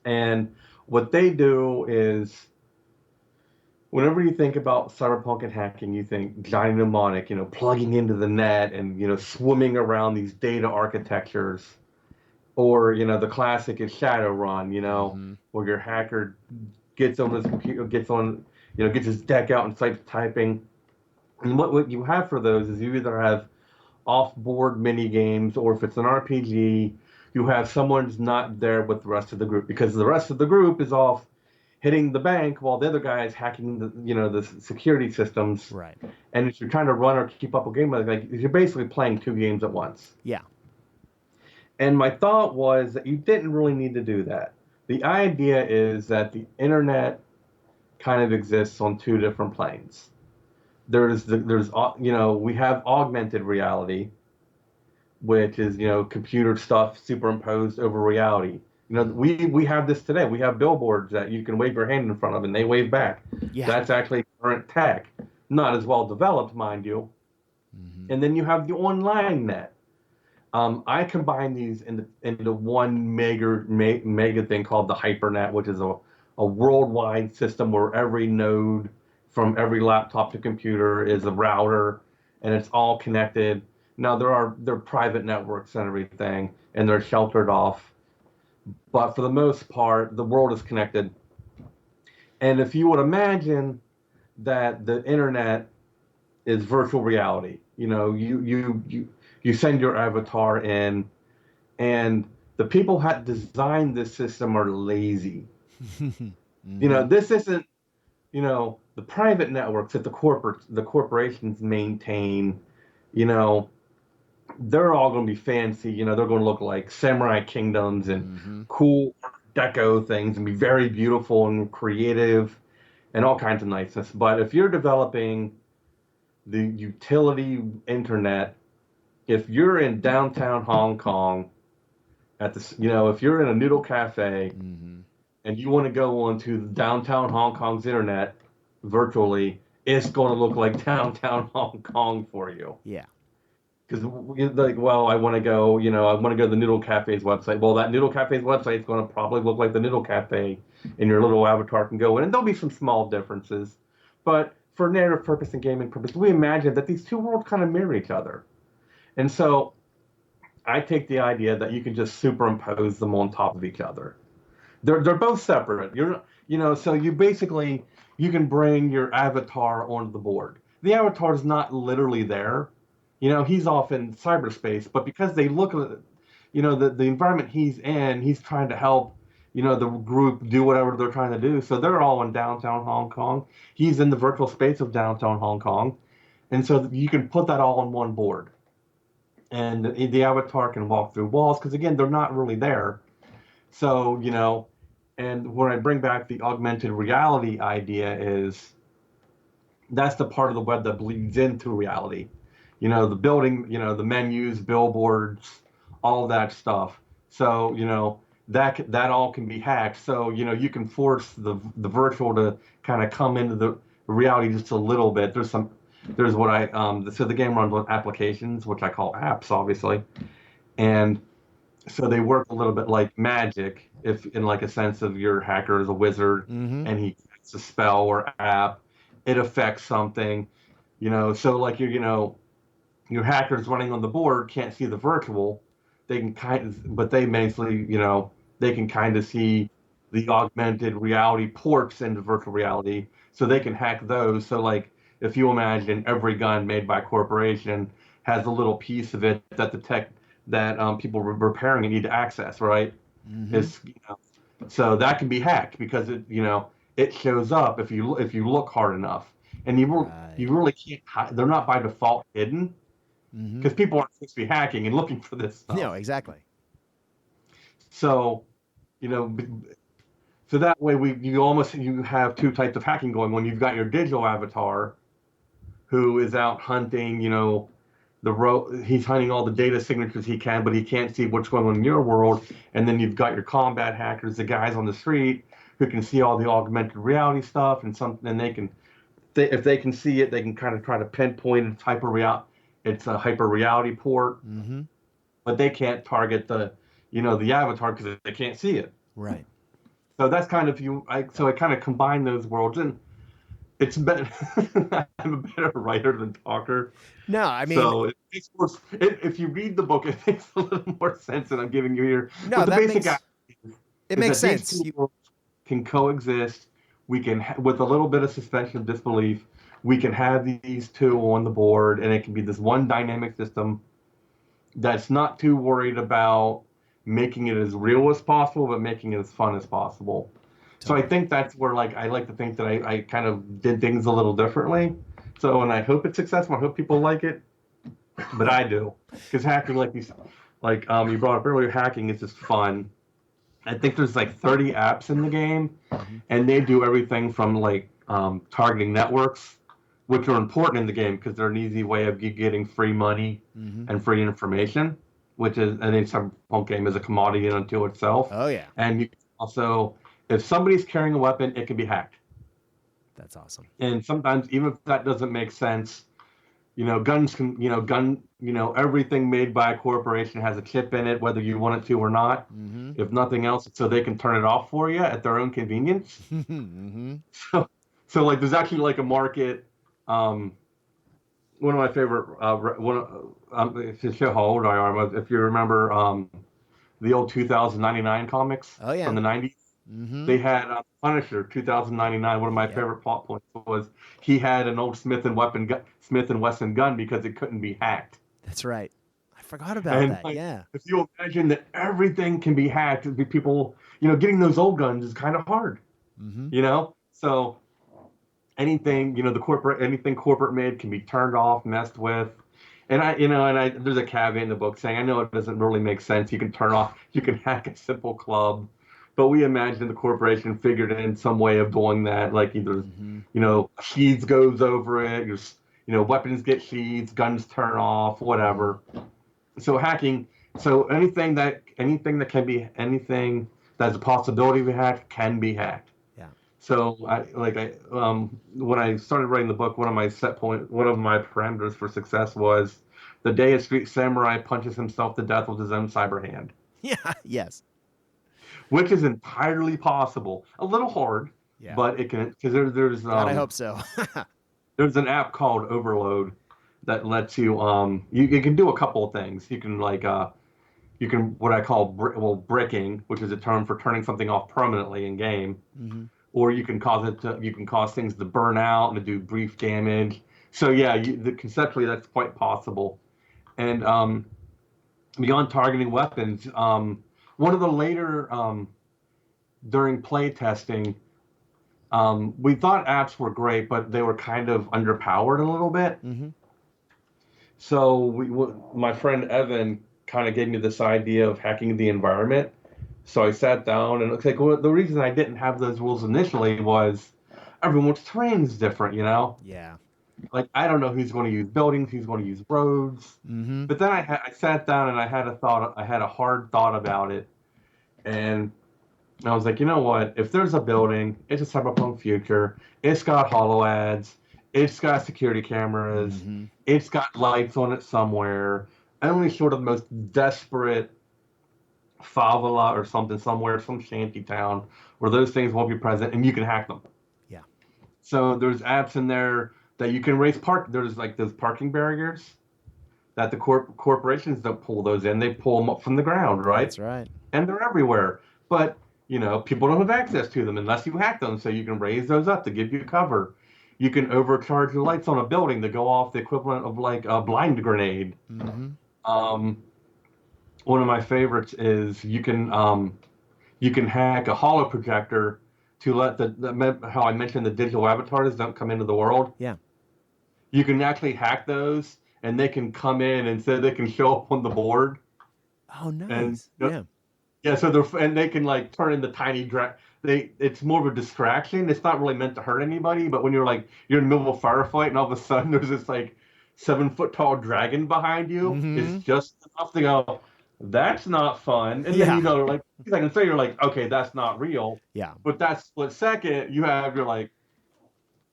and what they do is, whenever you think about cyberpunk and hacking, you think giant mnemonic, plugging into the net and swimming around these data architectures. Or, the classic is Shadowrun, where your hacker gets on his computer, gets his deck out and starts typing. And what you have for those is you either have off-board mini games, or if it's an RPG, you have someone's not there with the rest of the group, because the rest of the group is off hitting the bank while the other guy is hacking the security systems. Right. And if you're trying to run or keep up a game, like you're basically playing two games at once. Yeah. And my thought was that you didn't really need to do that. The idea is that the internet kind of exists on two different planes. We have augmented reality, which is, computer stuff superimposed over reality. We have this today. We have billboards that you can wave your hand in front of and they wave back. Yeah. That's actually current tech. Not as well developed, mind you. Mm-hmm. And then you have the online net. I combine these into one mega thing called the HyperNet, which is a worldwide system where every node from every laptop to computer is a router, and it's all connected. Now they're private networks and everything, and they're sheltered off, but for the most part, the world is connected. And if you would imagine that the internet is virtual reality, you send your avatar in, and the people who designed this system are lazy. Mm-hmm. This isn't, the private networks that the corporations maintain, they're all going to be fancy. They're going to look like samurai kingdoms and cool deco things and be very beautiful and creative and all kinds of niceness. But if you're developing the utility internet, if you're in downtown Hong Kong if you're in a noodle cafe and you want to go onto downtown Hong Kong's internet virtually, it's going to look like downtown Hong Kong for you. Yeah. Because I want to go, to the Noodle Cafe's website. Well, that Noodle Cafe's website is going to probably look like the Noodle Cafe, and your little avatar can go in. And there'll be some small differences. But for narrative purpose and gaming purpose, we imagine that these two worlds kind of mirror each other. And so I take the idea that you can just superimpose them on top of each other. They're both separate. So you can bring your avatar onto the board. The avatar is not literally there. He's off in cyberspace, but because they look at the environment he's in, he's trying to help the group do whatever they're trying to do. So they're all in downtown Hong Kong. He's in the virtual space of downtown Hong Kong. And so you can put that all on one board. And the avatar can walk through walls because, again, they're not really there. So, And when I bring back the augmented reality idea is that's the part of the web that bleeds into reality. The building, the menus, billboards, all that stuff. So, that all can be hacked. So, you can force the virtual to kind of come into the reality just a little bit. There's what so the game runs on applications, which I call apps, obviously. And so they work a little bit like magic, if in like a sense of your hacker is a wizard and he casts a spell or app, it affects something, so like your hackers running on the board can't see the virtual. They can but they basically, they can kind of see the augmented reality ports into virtual reality, so they can hack those. So like if you imagine every gun made by a corporation has a little piece of it that the tech that people repairing it need to access, right? It's, so that can be hacked because it shows up if you look hard enough, and you really can't hide. They're not by default hidden because people aren't supposed to be hacking and looking for this stuff. No, exactly. So, so that way you have two types of hacking going on. You've got your digital avatar, who is out hunting, he's hunting all the data signatures he can, but he can't see what's going on in your world. And then you've got your combat hackers, the guys on the street who can see all the augmented reality stuff, and if they can see it, they can kind of try to pinpoint it's a hyper reality port, but they can't target the avatar because they can't see it. Right. So that's kind of so I kind of combine those worlds, and it's better. I'm a better writer than talker. No, I mean, so it makes more, if you read the book, it makes a little more sense than I'm giving you here. No, but the that basic it makes sense. These two worlds can coexist. We can, with a little bit of suspension of disbelief, we can have these two on the board, and it can be this one dynamic system that's not too worried about making it as real as possible, but making it as fun as possible. So I think that's where, like, I like to think that I kind of did things a little differently. So, and I hope it's successful. I hope people like it, but I do, because hacking, you brought up earlier, hacking is just fun. I think there's like 30 apps in the game, and they do everything from targeting networks, which are important in the game because they're an easy way of getting free money and free information, which is, and then cyberpunk game is a commodity unto itself. Oh yeah. And you also, if somebody's carrying a weapon, it can be hacked. That's awesome. And sometimes, even if that doesn't make sense, guns can, everything made by a corporation has a chip in it, whether you want it to or not. If nothing else, so they can turn it off for you at their own convenience. So like, there's actually like a market. One of my favorite, to show how old I am, if you remember the old 2099 comics from the 90s. They had Punisher 2099. One of my favorite plot points was he had an old Smith and Wesson gun because it couldn't be hacked. That's right. I forgot about that. Yeah. If you imagine that everything can be hacked, people, getting those old guns is kind of hard. So anything, anything corporate made can be turned off, messed with. And there's a caveat in the book saying, I know it doesn't really make sense. You can hack a simple club. But we imagine the corporation figured in some way of doing that, like either, sheaths goes over it, weapons get sheaths, guns turn off, whatever. So hacking, anything that's a possibility to be hacked can be hacked. Yeah. So when I started writing the book, one of my parameters for success was the day a street samurai punches himself to death with his own cyber hand. Yeah. Yes. Which is entirely possible. A little hard, but it can, because there's. God, I hope so. There's an app called Overload that lets you you can do a couple of things. You can what I call bricking, which is a term for turning something off permanently in game, or you can cause things to burn out and to do brief damage. So yeah, conceptually that's quite possible. And beyond targeting weapons. One of the later, during play testing, we thought apps were great, but they were kind of underpowered a little bit. So my friend Evan kind of gave me this idea of hacking the environment. So I sat down, and it's like, well, the reason I didn't have those rules initially was everyone's terrain's different, you know? Yeah. Like, I don't know who's going to use buildings, who's going to use roads. Mm-hmm. But then I sat down and I had a hard thought about it. And I was like, you know what? If there's a building, it's a cyberpunk future. It's got holo ads. It's got security cameras. Mm-hmm. It's got lights on it somewhere. Only sort of the most desperate favela or something somewhere, some shanty town, where those things won't be present, and you can hack them. Yeah. So there's apps in there that you can raise park. There's like those parking barriers that the corporations don't pull those in. They pull them up from the ground, right? That's right. And they're everywhere. But, you know, people don't have access to them unless you hack them. So you can raise those up to give you cover. You can overcharge the lights on a building to go off the equivalent of like a blind grenade. Mm-hmm. One of my favorites is you can hack a holo projector to let how I mentioned the digital avatars don't come into the world. Yeah. You can actually hack those, and they can come in and so they can show up on the board. Oh, nice. And, yeah. Yeah, so they can like turn into tiny it's more of a distraction. It's not really meant to hurt anybody, but when you're in the middle of a firefight and all of a sudden there's this like 7-foot tall dragon behind you, it's just enough to go, that's not fun. And then, you know, like, I can say you're like, okay, that's not real. Yeah. But that split second, you're like,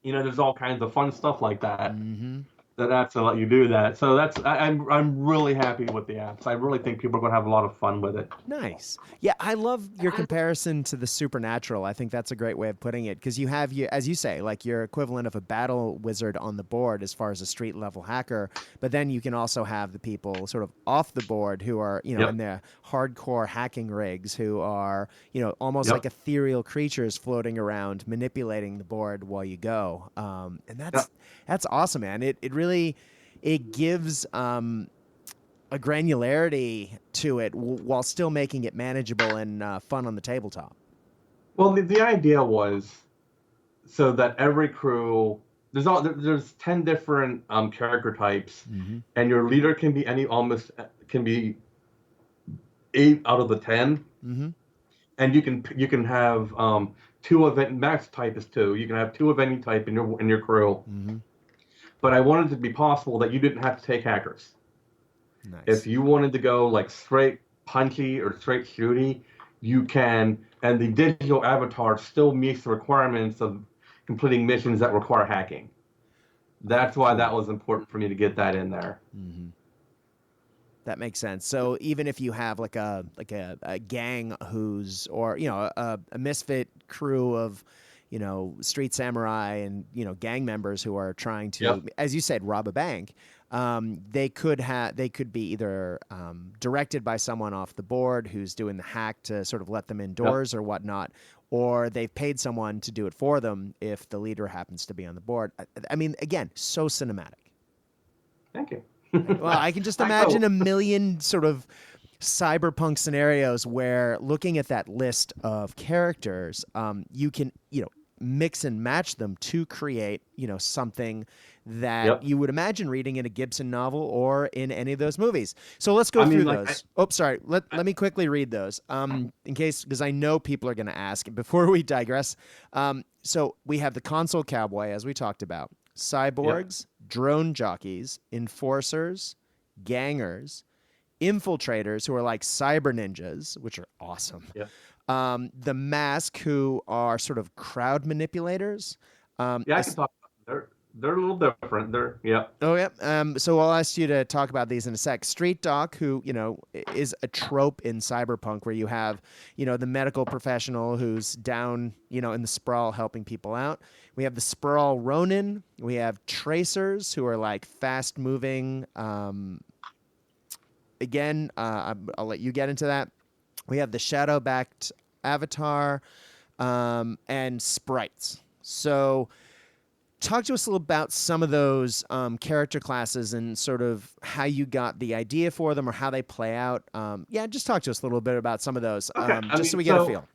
you know, there's all kinds of fun stuff like that. Mm-hmm. That apps that let you do that. So I'm really happy with the apps. I really think people are going to have a lot of fun with it. Nice. Yeah, I love your comparison to the supernatural. I think that's a great way of putting it, because you have, as you say, like your equivalent of a battle wizard on the board as far as a street level hacker, but then you can also have the people sort of off the board who are, you know, in their hardcore hacking rigs, who are, you know, almost like ethereal creatures floating around manipulating the board while you go. And that's awesome, man. It really it gives a granularity to it while still making it manageable and fun on the tabletop. Well, the idea was so that every crew there's 10 different character types, and your leader can be can be 8 out of the 10, and you can have 2 of it. Max type is 2. You can have 2 of any type in your crew. But I wanted it to be possible that you didn't have to take hackers. Nice. If you wanted to go like straight punchy or straight shooty, you can, and the digital avatar still meets the requirements of completing missions that require hacking. That's why that was important for me to get that in there. That makes sense. So even if you have like a gang who's, or, you know, a misfit crew of, you know, street samurai and, you know, gang members who are trying to, as you said, rob a bank, they could be either directed by someone off the board who's doing the hack to sort of let them indoors or whatnot, or they've paid someone to do it for them if the leader happens to be on the board. I mean, again, so cinematic. Thank you. Well, I can just imagine a million sort of cyberpunk scenarios where, looking at that list of characters, you can, you know, mix and match them to create, you know, something that you would imagine reading in a Gibson novel or in any of those movies. So let's go through those. Sorry. Let me quickly read those, in case, because I know people are going to ask before we digress. So we have the console cowboy, as we talked about, cyborgs, drone jockeys, enforcers, gangers, infiltrators who are like cyber ninjas, which are awesome. The Mask, who are sort of crowd manipulators. I can talk about them. They're a little different. So I'll ask you to talk about these in a sec. Street Doc, who, you know, is a trope in cyberpunk where you have, you know, the medical professional who's down, you know, in the sprawl helping people out. We have the Sprawl Ronin. We have Tracers, who are like fast moving. Again, I'll let you get into that. We have the shadow-backed avatar, and sprites. So talk to us a little about some of those character classes and sort of how you got the idea for them or how they play out. Just talk to us a little bit about some of those, so we get a feel.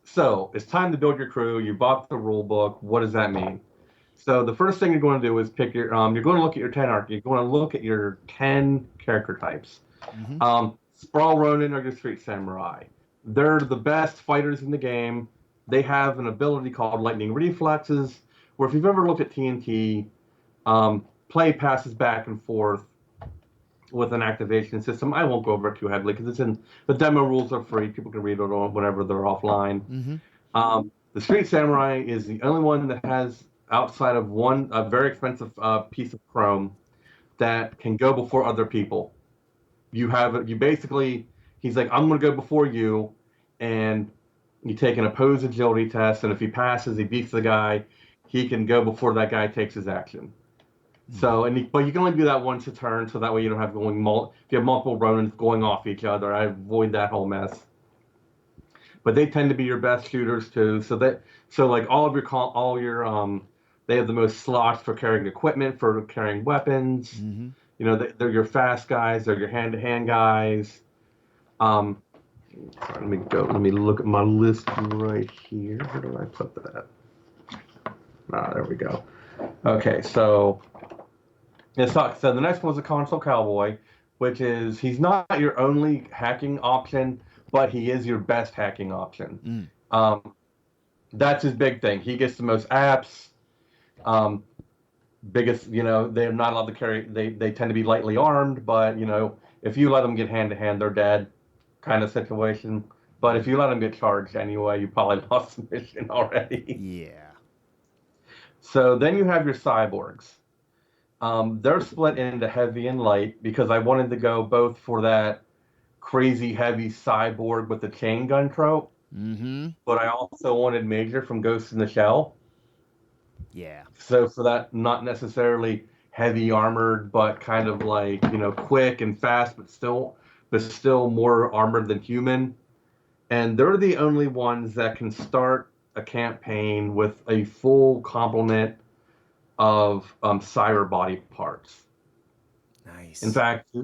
So it's time to build your crew. You bought the rule book. What does that mean? So the first thing you're going to do is pick your. You're going to look at your 10 arc. You're going to look at your 10 character types. Sprawl Ronin are your street samurai. They're the best fighters in the game. They have an ability called lightning reflexes, where if you've ever looked at TNT, play passes back and forth with an activation system. I won't go over it too heavily because it's in the demo rules are free. People can read it whenever they're offline. The Street Samurai is the only one that has, outside of a very expensive piece of chrome, that can go before other people. You basically, he's like, I'm going to go before you, and you take an opposed agility test, and if he passes, he beats the guy, he can go before that guy takes his action. So, but you can only do that once a turn, so that way you don't have if you have multiple Ronins going off each other. I avoid that whole mess. But they tend to be your best shooters too. So like they have the most slots for carrying equipment, for carrying weapons. You know, they're your fast guys, they're your hand-to-hand guys. Let me look at my list right here. Where do I put that? There we go. Okay, so the next one was a console cowboy, which is he's not your only hacking option, but he is your best hacking option. That's his big thing. He gets the most apps. Biggest, they're not allowed to carry. They tend to be lightly armed, but if you let them get hand to hand, they're dead, kind of situation. But if you let them get charged anyway, you probably lost the mission already. Yeah. So then you have your cyborgs. They're split into heavy and light because I wanted to go both for that crazy heavy cyborg with the chain gun trope, but I also wanted Major from Ghost in the Shell. Yeah. So for that, not necessarily heavy armored, but kind of like quick and fast, but still more armored than human. And they're the only ones that can start a campaign with a full complement of cyber body parts. Nice. In fact,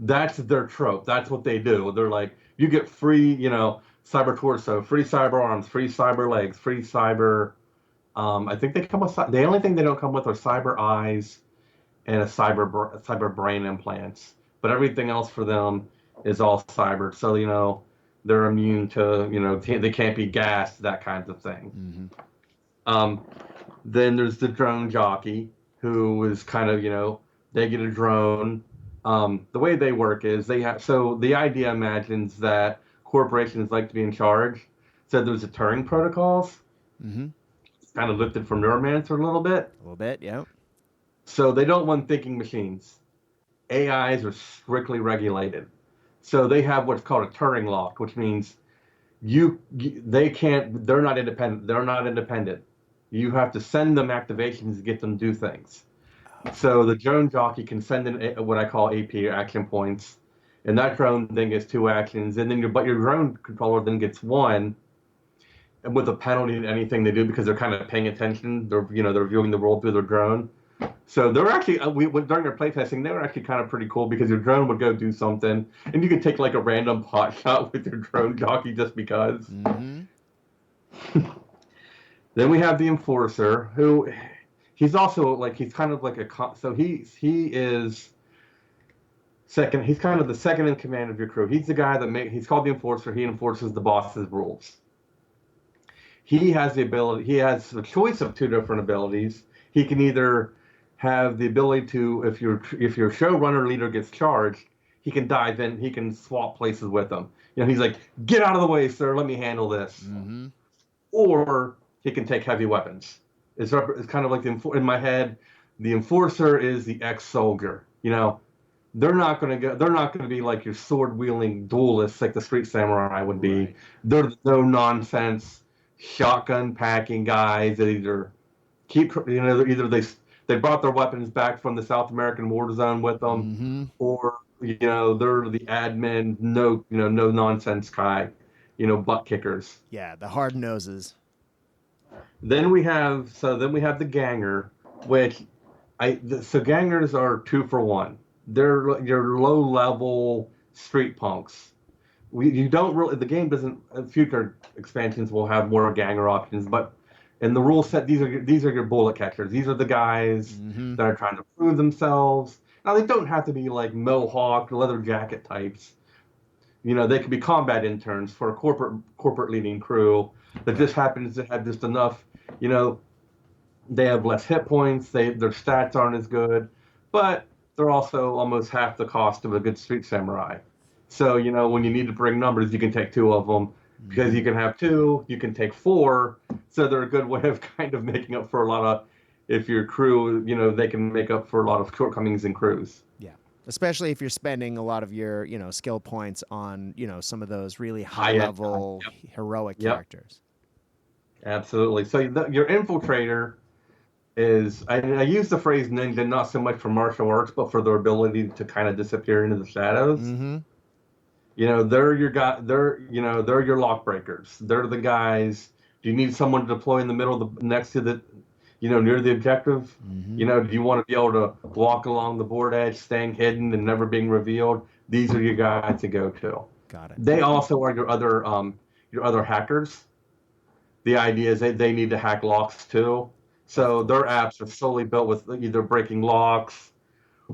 that's their trope. That's what they do. They're like, you get free, cyber torso, free cyber arms, free cyber legs, free cyber. I think they come with. The only thing they don't come with are cyber eyes and a cyber brain implants. But everything else for them is all cyber. So they're immune to they can't be gassed, that kind of thing. Then there's the drone jockey, who is kind of they get a drone. The way they work is the idea imagines that corporations like to be in charge. So there's the Turing protocols. It's kind of lifted from Neuromancer a little bit. A little bit, yeah. So they don't want thinking machines. AIs are strictly regulated. So they have what's called a Turing lock, which means they're not independent. You have to send them activations to get them to do things. So the drone jockey can send in what I call AP, action points, and that drone then gets 2 actions, and then your drone controller then gets 1, and with a penalty to anything they do because they're kind of paying attention. They're viewing the world through their drone. So they're actually during their playtesting, they were actually kind of pretty cool because your drone would go do something, and you could take like a random pot shot with your drone jockey just because. Then we have the Enforcer, who he's also he's kind of like he is second. He's kind of the second in command of your crew. He's the guy he's called the Enforcer. He enforces the boss's rules. He has the choice of 2 different abilities. He can either have the ability to, if your showrunner leader gets charged, he can dive in. He can swap places with them. He's like, get out of the way, sir. Let me handle this. Or he can take heavy weapons. It's kind of like in my head, the Enforcer is the ex-soldier. They're not going to be like your sword-wielding duelists like the Street Samurai would be. Right. They're no nonsense shotgun packing guys that either they brought their weapons back from the South American war zone with them, or they're the admin, no nonsense guy, butt kickers. Yeah, the hard noses. Then we have the ganger, which gangers are 2 for 1. They're your low level street punks. The game doesn't. Future expansions will have more ganger options, but in the rule set, these are your bullet catchers. These are the guys that are trying to prove themselves. Now they don't have to be like mohawk, leather jacket types. they could be combat interns for a corporate leading crew that just happens to have just enough, they have less hit points, their stats aren't as good, but they're also almost half the cost of a good street samurai. So, when you need to bring numbers, you can take two of them because you can have two, you can take four. So they're a good way of kind of making up for a lot of, if your crew, they can make up for a lot of shortcomings in crews. Yeah. Especially if you're spending a lot of your, skill points on, some of those really high-level heroic characters. Absolutely. So your infiltrator is, I use the phrase ninja not so much for martial arts, but for their ability to kind of disappear into the shadows. Mm-hmm. They're your guy. They're your lock breakers. They're the guys. Do you need someone to deploy in the middle, next to the, near the objective? Mm-hmm. Do you want to be able to walk along the board edge, staying hidden and never being revealed? These are your guys to go to. Got it. They also are your other hackers. The idea is they need to hack locks too. So their apps are solely built with either breaking locks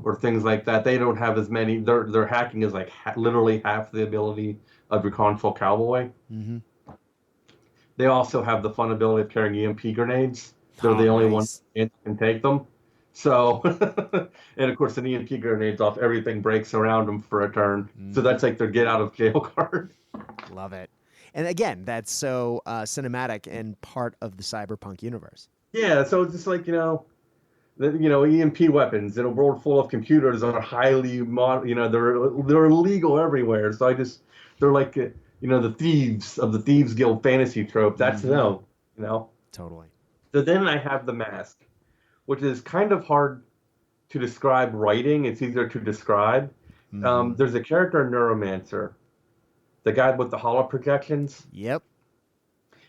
or things like that. They don't have as many. Their hacking is like literally half the ability of your console cowboy. Mm-hmm. They also have the fun ability of carrying EMP grenades. They're the only ones that can take them. So, and of course, an EMP grenade's off, everything breaks around them for a turn. Mm-hmm. So that's like their get out of jail card. Love it. And again, that's so cinematic and part of the cyberpunk universe. Yeah, so it's just like, EMP weapons in a world full of computers that are highly, they're illegal everywhere. So they're like, the thieves of the Thieves Guild fantasy trope. That's them, Totally. So then I have the mask, which is kind of hard to describe writing. It's easier to describe. Mm-hmm. There's a character, Neuromancer, the guy with the hollow projections. Yep.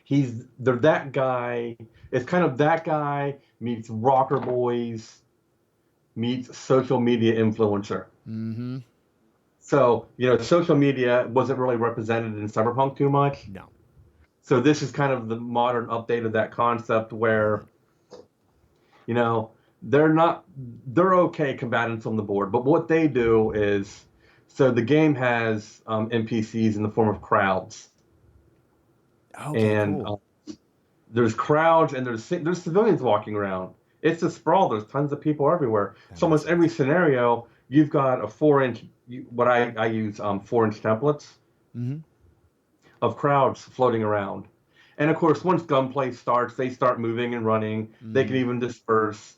They're that guy. It's kind of that guy meets rocker boys, meets social media influencer. Mm-hmm. So, social media wasn't really represented in Cyberpunk too much. No. So this is kind of the modern update of that concept where, they're okay combatants on the board, but what they do is, so the game has NPCs in the form of crowds. Okay, and cool. There's crowds and there's civilians walking around. It's a sprawl. There's tons of people everywhere. So almost every scenario, you've got a 4-inch, what I use 4-inch templates of crowds floating around. And of course, once gunplay starts, they start moving and running. They can even disperse.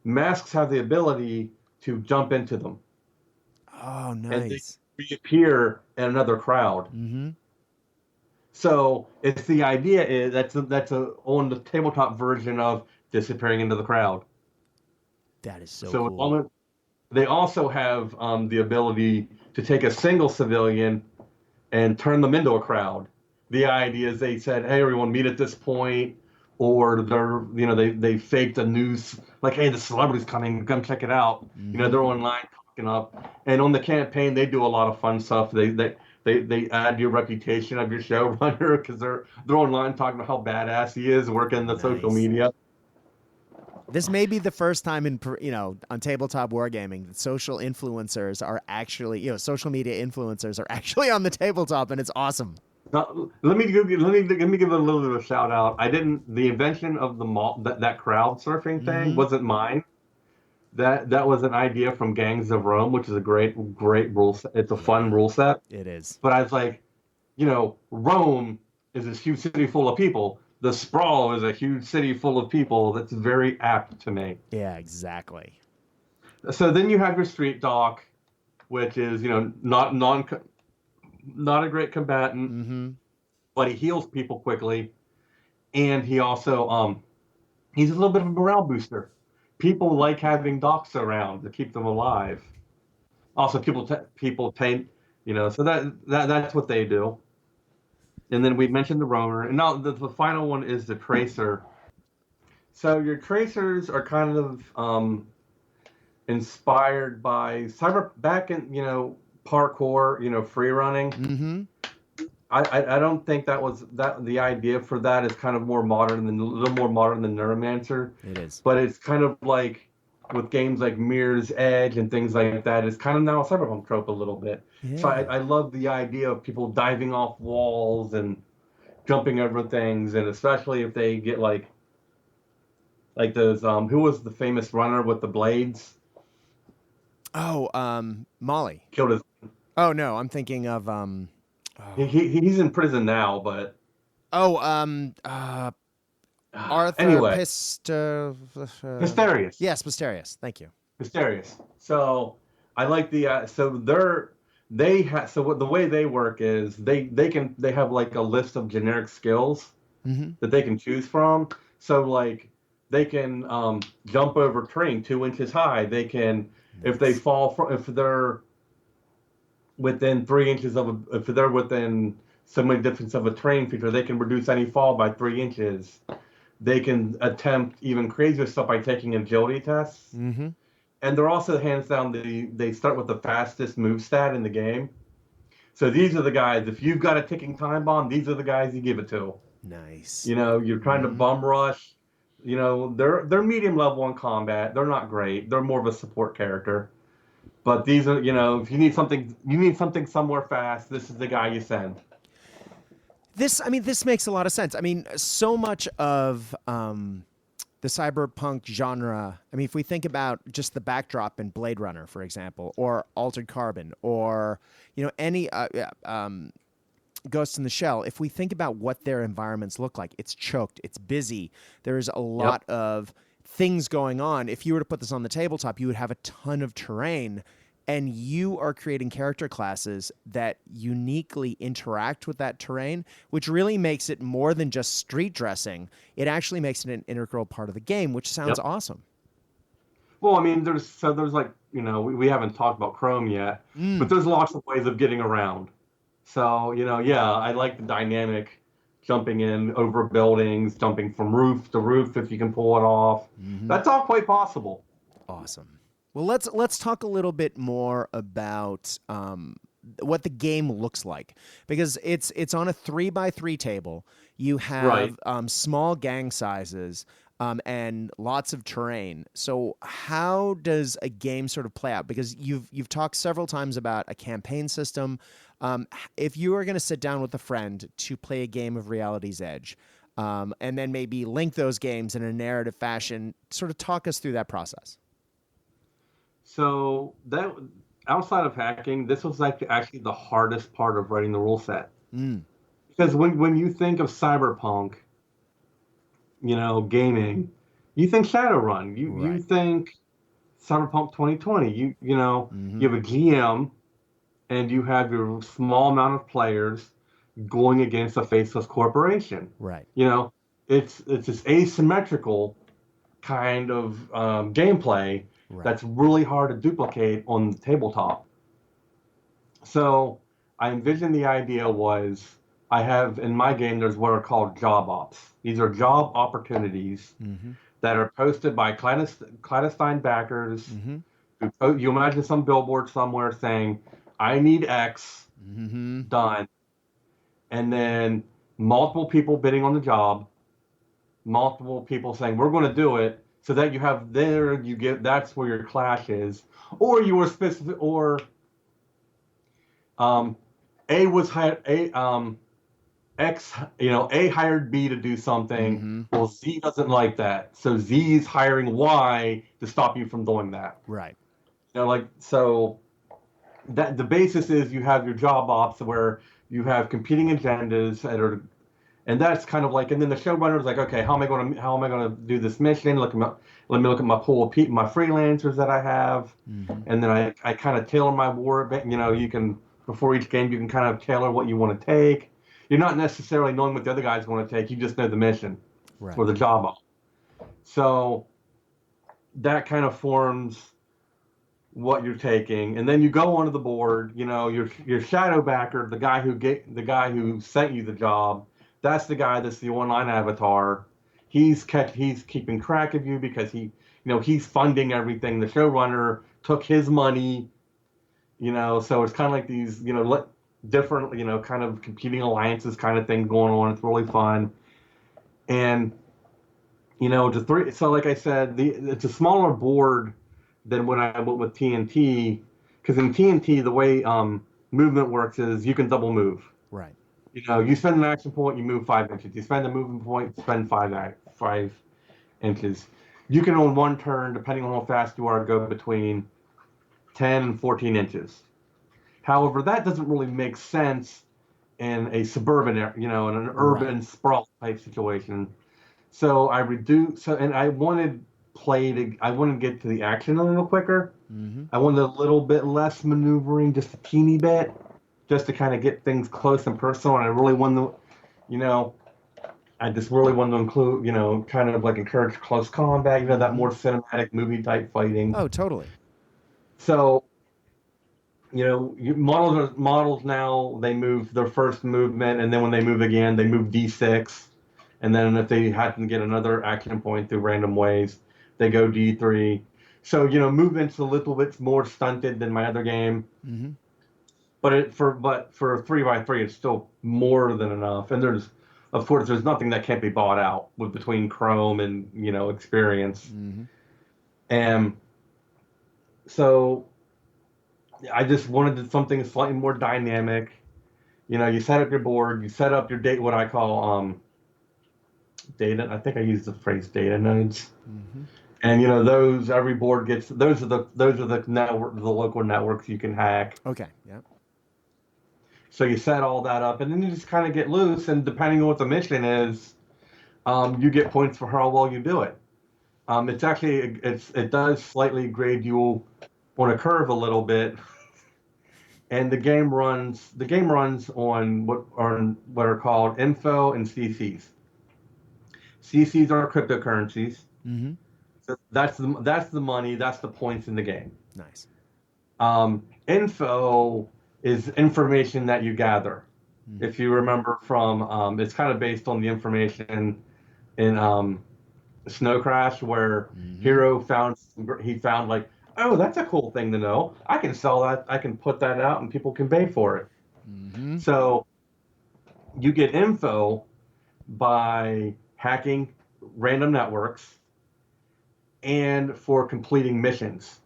Masks have the ability to jump into them. Oh, nice. And they reappear in another crowd. Mm-hmm. So it's the idea is that's on the tabletop version of disappearing into the crowd. That is so cool. They also have the ability to take a single civilian and turn them into a crowd. The idea is they said, "Hey, everyone, meet at this point," or they faked a news like, "Hey, the celebrity's coming, come check it out." Mm-hmm. They're online talking up, and on the campaign they do a lot of fun stuff. They add your reputation of your showrunner because they're online talking about how badass he is working the social media. This may be the first time on tabletop wargaming that social influencers are actually, social media influencers are actually on the tabletop, and it's awesome. Now, let me give it a little bit of a shout out. The invention of that crowd surfing thing wasn't mine. That was an idea from Gangs of Rome, which is a great rule set. It's a fun rule set. It is. But I was like, Rome is this huge city full of people. The sprawl is a huge city full of people. That's very apt to me. Yeah, exactly. So then you have your street doc, which is, not a great combatant, but he heals people quickly. And he also, he's a little bit of a morale booster. People like having docs around to keep them alive. Also, people taint, so that's what they do. And then we mentioned the roamer, and now the final one is the tracer. So your tracers are kind of inspired by back in parkour, free running. Mm-hmm. I don't think the idea for that is kind of a little more modern than Neuromancer. It is. But it's kind of like with games like Mirror's Edge and things like that, it's kind of now a cyberpunk trope a little bit. So Yeah. I love the idea of people diving off walls and jumping over things, and especially if they get like those who was the famous runner with the blades? Oh, Molly. Killed his. Oh no, I'm thinking of oh, He's in prison now, but oh Arthur anyway, Pist. Hysterious. Yes, Mysterious. Thank you. Mysterious. So I like the so they have so what the way they work is they have like a list of generic skills Mm-hmm. that they can choose from. So like they can jump over terrain 2 inches high. They can if they Nice. fall from if they're within 3 inches of if they're within so many distance of a terrain feature, they can reduce any fall by 3 inches. They can attempt even crazier stuff by taking agility tests. Mm-hmm. And they're also hands down they start with the fastest move stat in the game. So these are the guys. If you've got a ticking time bomb, these are the guys you give it to. Nice. You know, you're trying to Mm-hmm. bum rush. You know, they're medium level in combat. They're not great. They're more of a support character. But these are, you know, if you need something somewhere fast. This is the guy you send. This makes a lot of sense. I mean, so much of the cyberpunk genre. I mean, if we think about just the backdrop in Blade Runner, for example, or Altered Carbon, or any Ghost in the Shell. If we think about what their environments look like, it's choked, it's busy. There's a Yep. lot of things going on. If you were to put this on the tabletop, you would have a ton of terrain, and you are creating character classes that uniquely interact with that terrain, which really makes it more than just street dressing. It actually makes it an integral part of the game, which sounds Yep. awesome. Well, I mean, there's like, you know, we haven't talked about Chrome yet, but Mm, there's lots of ways of getting around. So, you know, yeah, I like the dynamic jumping in over buildings, jumping from roof to roof if you can pull it off. hmm That's all quite possible. Awesome. Well, let's talk a little bit more about what the game looks like, because it's on a 3x3 table. You Right. have small gang sizes and lots of terrain. So how does a game sort of play out? Because you've talked several times about a campaign system. If you are going to sit down with a friend to play a game of Reality's Edge, and then maybe link those games in a narrative fashion, sort of talk us through that process. So that outside of hacking, this was like actually the hardest part of writing the rule set. Mm, Because when you think of cyberpunk, you know, gaming, you think Shadowrun, you right. think Cyberpunk 2020. You know, Mm-hmm. you have a GM and you have your small amount of players going against a faceless corporation. Right. You know, it's this asymmetrical kind of gameplay Right. that's really hard to duplicate on the tabletop. So I envisioned the idea was I have in my game there's what are called job ops. These are job opportunities Mm-hmm. that are posted by clandestine backers. Mm-hmm. You imagine some billboard somewhere saying, "I need X Mm-hmm. done," and then multiple people bidding on the job, multiple people saying, "We're going to do it," so that you have there you get that's where your clash is, or you were specific, or um, A was hired X, you know, A hired B to do something. Mm-hmm. Well, Z doesn't like that, so Z is hiring Y to stop you from doing that. Right. You know, like so that the basis is you have your job ops where you have competing agendas that are, and that's kind of like, and then the showrunner is like, okay, how am I gonna do this mission? Let me look at my pool of people, my freelancers that I have, Mm-hmm. and then I kind of tailor my war. You know, you can before each game you can kind of tailor what you want to take. You're not necessarily knowing what the other guys want to take. You just know the mission Right. or the job op. So that kind of forms what you're taking, and then you go onto the board. You know, your shadow backer, the guy who sent you the job. That's the guy that's the online avatar. He's keeping track of you because he's funding everything. The showrunner took his money. You know, so it's kind of like these different kind of competing alliances kind of thing going on. It's really fun, and so like I said, it's a smaller board than when I went with TNT, because in TNT the way movement works is you can double move. Right. You spend an action point, you move 5 inches. You spend a movement point, spend 5 inches. You can on one turn, depending on how fast you are, go between 10 and 14 inches. However, that doesn't really make sense in a suburban area, in an urban sprawl type situation. So I reduced, and I wanted to get to the action a little quicker. Mm-hmm. I wanted a little bit less maneuvering, just a teeny bit, just to kind of get things close and personal. And I really wanted to, I just really wanted to include, kind of like encourage close combat, that more cinematic movie type fighting. Oh, totally. So, models now, they move their first movement, and then when they move again, they move D6. And then if they happen to get another action point through random ways, they go D3. So, movement's a little bit more stunted than my other game. Mm-hmm. But for 3x3, it's still more than enough. And there's nothing that can't be bought out between Chrome and, experience. Mm-hmm. And so I just wanted something slightly more dynamic. You set up your board, you set up your what I call data. I think I used the phrase data nodes. Mm-hmm. And every board gets those are the network, the local networks you can hack. Okay. Yeah. So you set all that up, and then you just kind of get loose. And depending on what the mission is, you get points for how well you do it. It does slightly grade you on a curve a little bit. And the game runs on what are called info and CCs. CCs are cryptocurrencies. Mm-hmm. So that's the money, that's the points in the game. Nice. Info is information that you gather. Mm-hmm. If you remember from, it's kind of based on the information in Snow Crash, where Hero found like, oh, that's a cool thing to know. I can sell that. I can put that out, and people can pay for it. Mm-hmm. So you get info by hacking random networks and for completing missions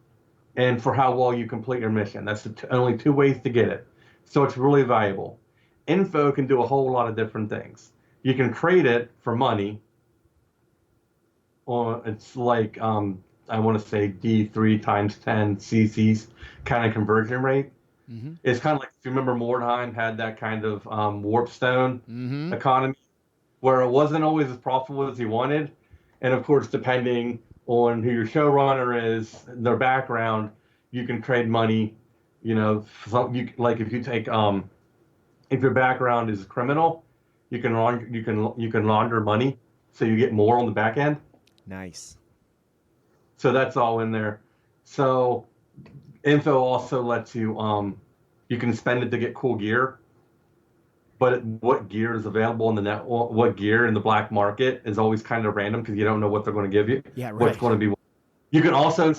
and for how well you complete your mission. That's only two ways to get it. So it's really valuable. Info can do a whole lot of different things. You can trade it for money. Or it's like, I want to say D3 times 10 CCs kind of conversion rate. Mm-hmm. It's kind of like, if you remember, Mordheim had that kind of warp stone economy where it wasn't always as profitable as you wanted. And of course, depending on who your showrunner is, their background, you can trade money. Like if you take, if your background is criminal, you can launder money, so you get more on the back end. Nice. So that's all in there. So info also lets you, you can spend it to get cool gear. But what gear is available in the net? What gear in the black market is always kind of random because you don't know what they're going to give you. Yeah, right. What's going to be. You can also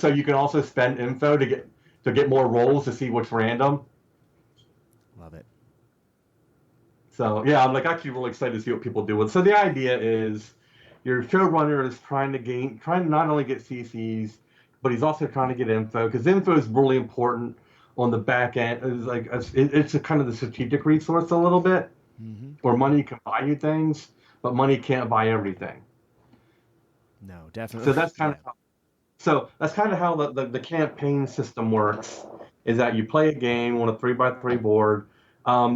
spend info to get more rolls to see what's random. Love it. So yeah, I'm actually really excited to see what people do with. So the idea is, your showrunner is trying to not only get CCs, but he's also trying to get info, because info is really important on the back end. It's a kind of the strategic resource a little bit, where money can buy you things, but money can't buy everything. No, definitely. So that's kind of how the campaign system works. Is that you play a game on a 3x3 board.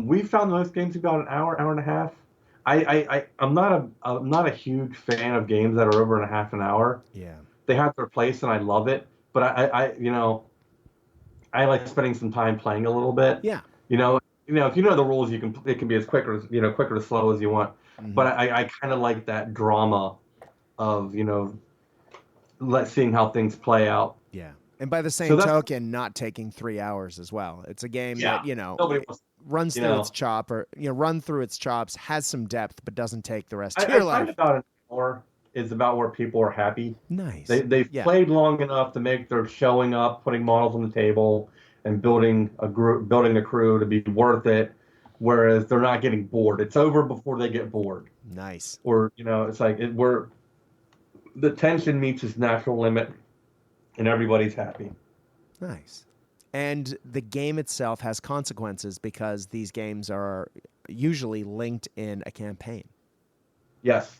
We found most games about an hour and a half. I'm not a huge fan of games that are over half an hour. Yeah. They have their place, and I love it. But I like spending some time playing a little bit. Yeah. If you know the rules, it can be as quick or slow as you want. Mm-hmm. But I kind of like that drama of seeing how things play out. Yeah. And by the same token, not taking 3 hours as well. It's a game that runs through its run through its chops, has some depth, but doesn't take the rest of your life. About an hour is about where people are happy. Nice. They've played long enough to make their showing up, putting models on the table, and building a crew to be worth it. Whereas they're not getting bored. It's over before they get bored. Nice. Or it's like where the tension meets its natural limit, and everybody's happy. Nice. And the game itself has consequences because these games are usually linked in a campaign. Yes.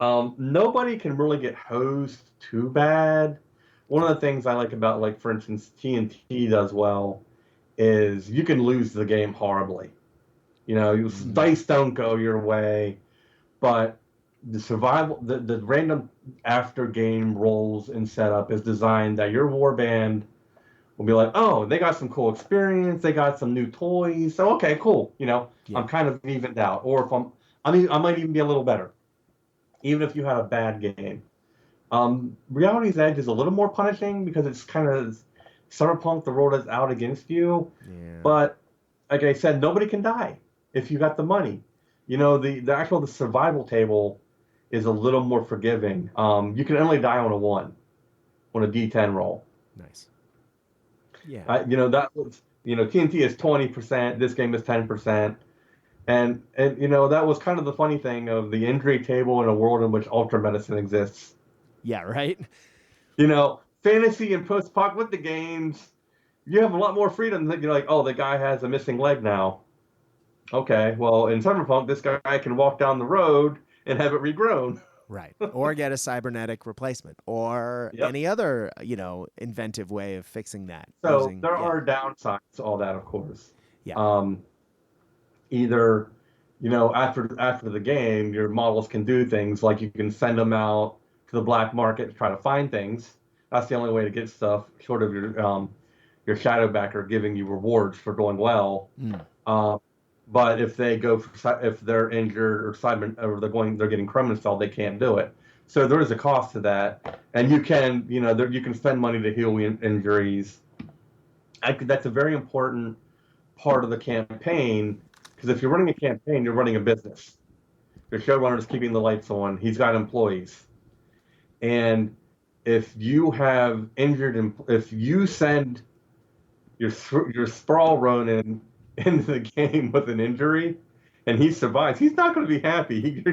Nobody can really get hosed too bad. One of the things I like about, like, for instance, TNT does well is you can lose the game horribly. Dice don't go your way, but the random after game rolls and setup is designed that your warband will be like, oh, they got some cool experience, they got some new toys, so okay, cool. I'm kind of evened out, or if I might even be a little better, even if you had a bad game. Reality's Edge is a little more punishing because it's kind of cyberpunk. The world is out against you, but like I said, nobody can die if you got the money. The survival table is a little more forgiving. You can only die on a D10 roll. Nice. Yeah. That was TNT is 20%. This game is 10%. And that was kind of the funny thing of the injury table in a world in which ultra medicine exists. Yeah, right. Fantasy and post-apocalyptic games, you have a lot more freedom. You're like, oh, the guy has a missing leg now. Okay, well, in Cyberpunk, this guy can walk down the road and have it regrown. Right. Or get a cybernetic replacement or any other, inventive way of fixing that. So there are downsides to all that, of course. Yeah. Either, after the game, your models can do things like you can send them out to the black market to try to find things. That's the only way to get stuff, short of your shadow backer giving you rewards for doing well. But if they're injured or they're getting chrome installed, they can't do it. So there is a cost to that, and you can spend money to heal injuries. That's a very important part of the campaign, because if you're running a campaign, you're running a business. Your showrunner is keeping the lights on. He's got employees, and if you have if you send your sprawl Ronin into the game with an injury, and he survives, he's not going to be happy.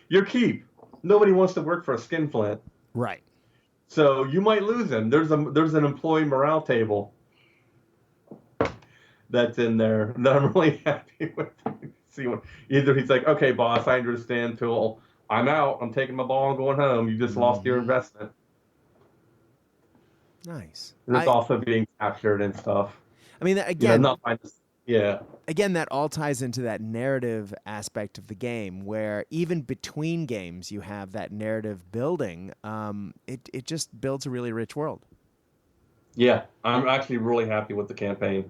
Your keep. Nobody wants to work for a skinflint. Right. So you might lose him. There's an employee morale table that's in there that I'm really happy with. Either he's like, okay, boss, I understand. Till I'm out. I'm taking my ball and going home. You just lost your investment. Nice. And it's also being captured and stuff. I mean, again, yeah. Again, that all ties into that narrative aspect of the game, where even between games you have that narrative building. It just builds a really rich world. Yeah, I'm actually really happy with the campaign.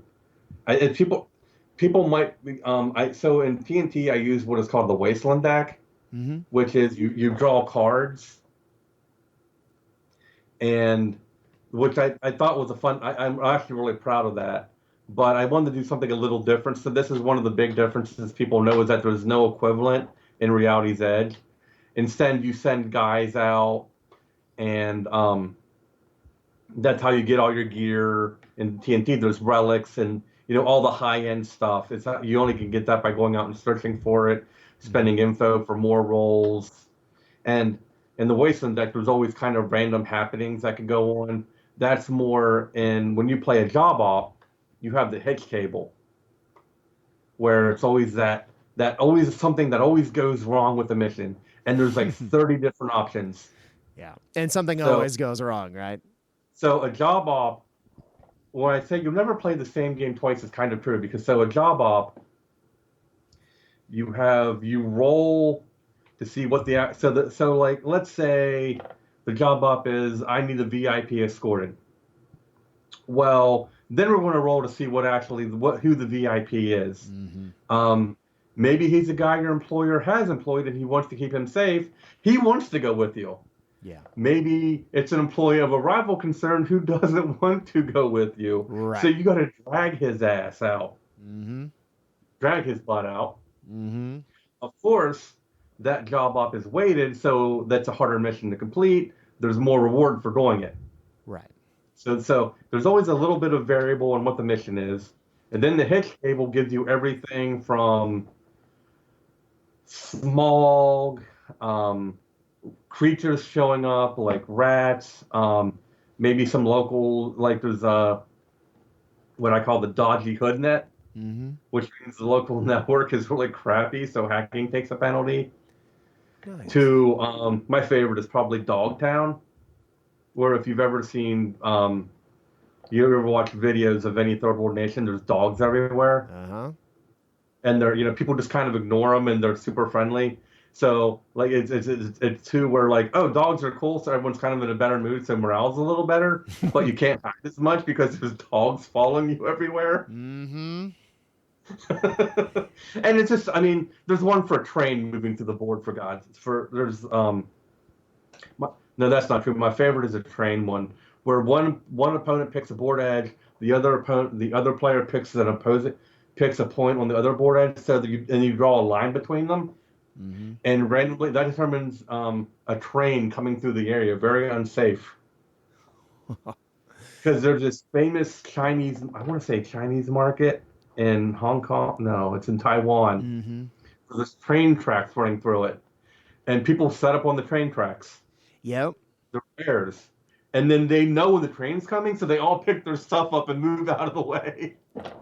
People might be, so in TNT I use what is called the Wasteland deck, which is you draw cards, and which I thought was a fun. I'm actually really proud of that. But I wanted to do something a little different. So this is one of the big differences people know, is that there's no equivalent in Reality's Edge. Instead, you send guys out, and that's how you get all your gear. In TNT, there's relics and all the high-end stuff. You only can get that by going out and searching for it, spending info for more rolls. And in the Wasteland deck, there's always kind of random happenings that could go on. That's more when you play a job op, you have the hitch table, where it's always that always something that always goes wrong with the mission, and there's like 30 different options. Yeah, and something always goes wrong, right? So a job op, when I say you'll never play the same game twice, is kind of true, because a job op, you roll to see what like let's say the job op is, I need a VIP escorted. Well, then we're going to roll to see who the VIP is. Maybe he's a guy your employer has employed and he wants to keep him safe. He wants to go with you. Yeah. Maybe it's an employee of a rival concern who doesn't want to go with you. Right. So you got to drag his ass out. Drag his butt out. Of course, that job op is weighted, so that's a harder mission to complete. There's more reward for doing it. Right. So there's always a little bit of variable in what the mission is. And then the hitch table gives you everything from smog, creatures showing up like rats, maybe some local, like there's what I call the dodgy hood net, Mm-hmm. which means the local network is really crappy, so hacking takes a penalty. Nice. To my favorite is probably Dogtown, where if you've ever seen, you ever watch videos of any third world nation, there's dogs everywhere, Uh-huh. and they're people just kind of ignore them and they're super friendly. So like it's too where like, oh, dogs are cool, so everyone's kind of in a better mood, so morale's a little better, but you can't hack as much because there's dogs following you everywhere. Mm-hmm. And it's just, I mean, there's one for a train moving through the board for God's. There's no, that's not true. My favorite is a train one, where one opponent picks a board edge, the other player picks a point on the other board edge, so that you draw a line between them, Mm-hmm. and randomly that determines a train coming through the area. Very unsafe. Because there's this famous Chinese, I want to say Chinese market in Hong Kong. No, it's in Taiwan. Mm-hmm. There's train tracks running through it, and people set up on the train tracks. Yep. The pairs, and then they know when the train's coming, so they all pick their stuff up and move out of the way.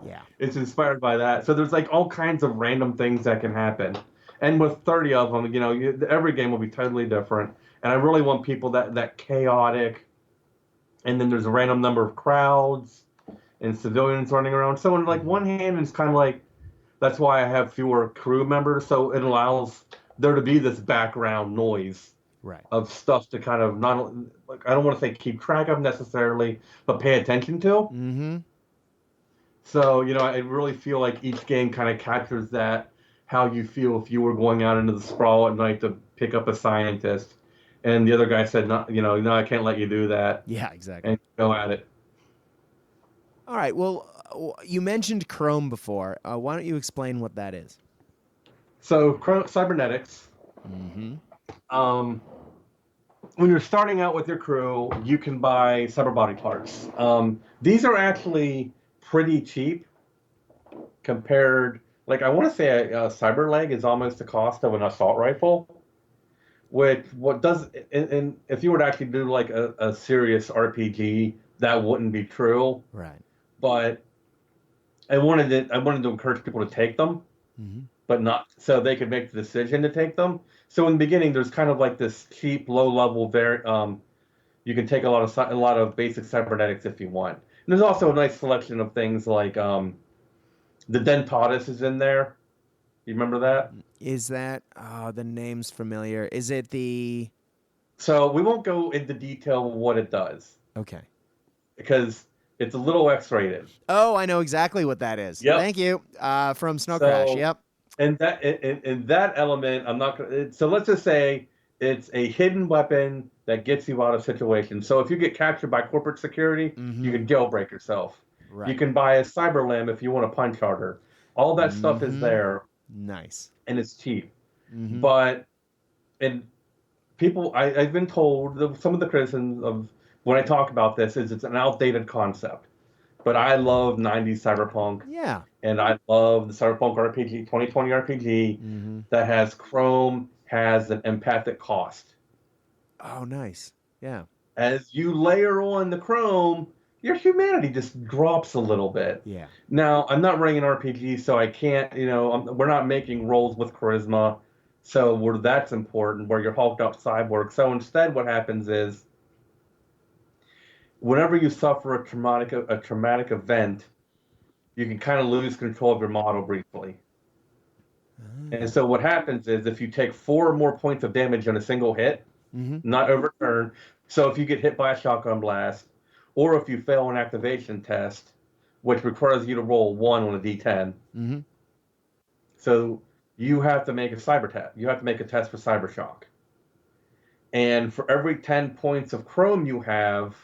Yeah. It's inspired by that. So there's like all kinds of random things that can happen, and with 30 of them, every game will be totally different. And I really want people that chaotic. And then there's a random number of crowds and civilians running around. So on like one hand, it's kind of like, that's why I have fewer crew members. So it allows there to be this background noise of stuff to kind of not, like, I don't want to say keep track of necessarily, but pay attention to. Mm-hmm. So, I really feel like each game kind of captures that, how you feel if you were going out into the sprawl at night to pick up a scientist. And the other guy said, no, no, I can't let you do that. Yeah, exactly. And go at it. All right. Well, you mentioned Chrome before. Why don't you explain what that is? So, cybernetics. Mm-hmm. When you're starting out with your crew, you can buy cyber body parts. These are actually pretty cheap compared. Like, I want to say a cyber leg is almost the cost of an assault rifle. Which and if you were to actually do like a serious RPG, that wouldn't be true. Right. But I wanted to encourage people to take them, but not so they could make the decision to take them. So in the beginning, there's kind of like this cheap, low level. You can take a lot of basic cybernetics if you want. And there's also a nice selection of things like the Dentatus is in there. You remember that? Is that, the name's familiar. Is it the... So we won't go into detail of what it does. Okay. Because it's a little X-rated. Oh, I know exactly what that is. Yep. Thank you. From Snow Crash, yep. And that element, I'm not going to... So let's just say it's a hidden weapon that gets you out of situations. So if you get captured by corporate security, you can jailbreak yourself. Right. You can buy a cyber limb if you want to punch harder. All that stuff is there. Nice. And it's cheap. But I've been told some of the criticisms of when I talk about this is it's an outdated concept. But I love 90s cyberpunk. Yeah. And I love the cyberpunk RPG, 2020 RPG that has Chrome, has an empathic cost. Oh, nice. Yeah. As you layer on the Chrome, your humanity just drops a little bit. Yeah. Now, I'm not running an RPG, so I can't, we're not making rolls with charisma. So that's important, where you're hulked up cyborg. So instead, what happens is, whenever you suffer a traumatic event, you can kind of lose control of your model briefly. And so what happens is, if you take 4 or more points of damage in a single hit, not overturn. So if you get hit by a shotgun blast, or if you fail an activation test, which requires you to roll 1 on a d10. So you have to make a cyber test. You have to make a test for cyber shock. And for every 10 points of Chrome you have,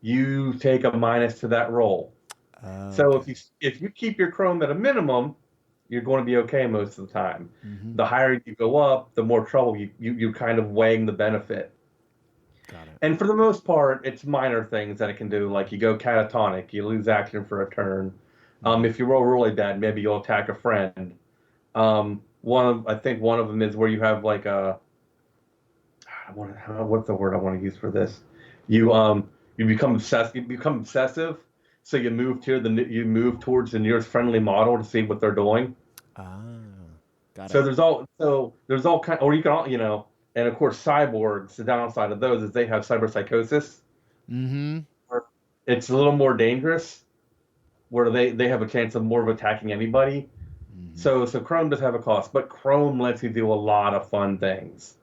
you take a minus to that roll. So if you keep your Chrome at a minimum, you're going to be okay most of the time. The higher you go up, the more trouble you're kind of weighing the benefit. Got it. And for the most part, it's minor things that it can do, like you go catatonic, you lose action for a turn. If you roll really bad, maybe you'll attack a friend. I think one of them is where you have like what's the word I want to use for this? You become obsessive. So you move towards the nearest friendly model to see what they're doing. Ah, got So it. there's all kind, or you can all, and of course cyborgs. The downside of those is they have cyberpsychosis. Mm-hmm. It's a little more dangerous, where they have a chance of more of attacking anybody. Mm-hmm. So Chrome does have a cost, but Chrome lets you do a lot of fun things.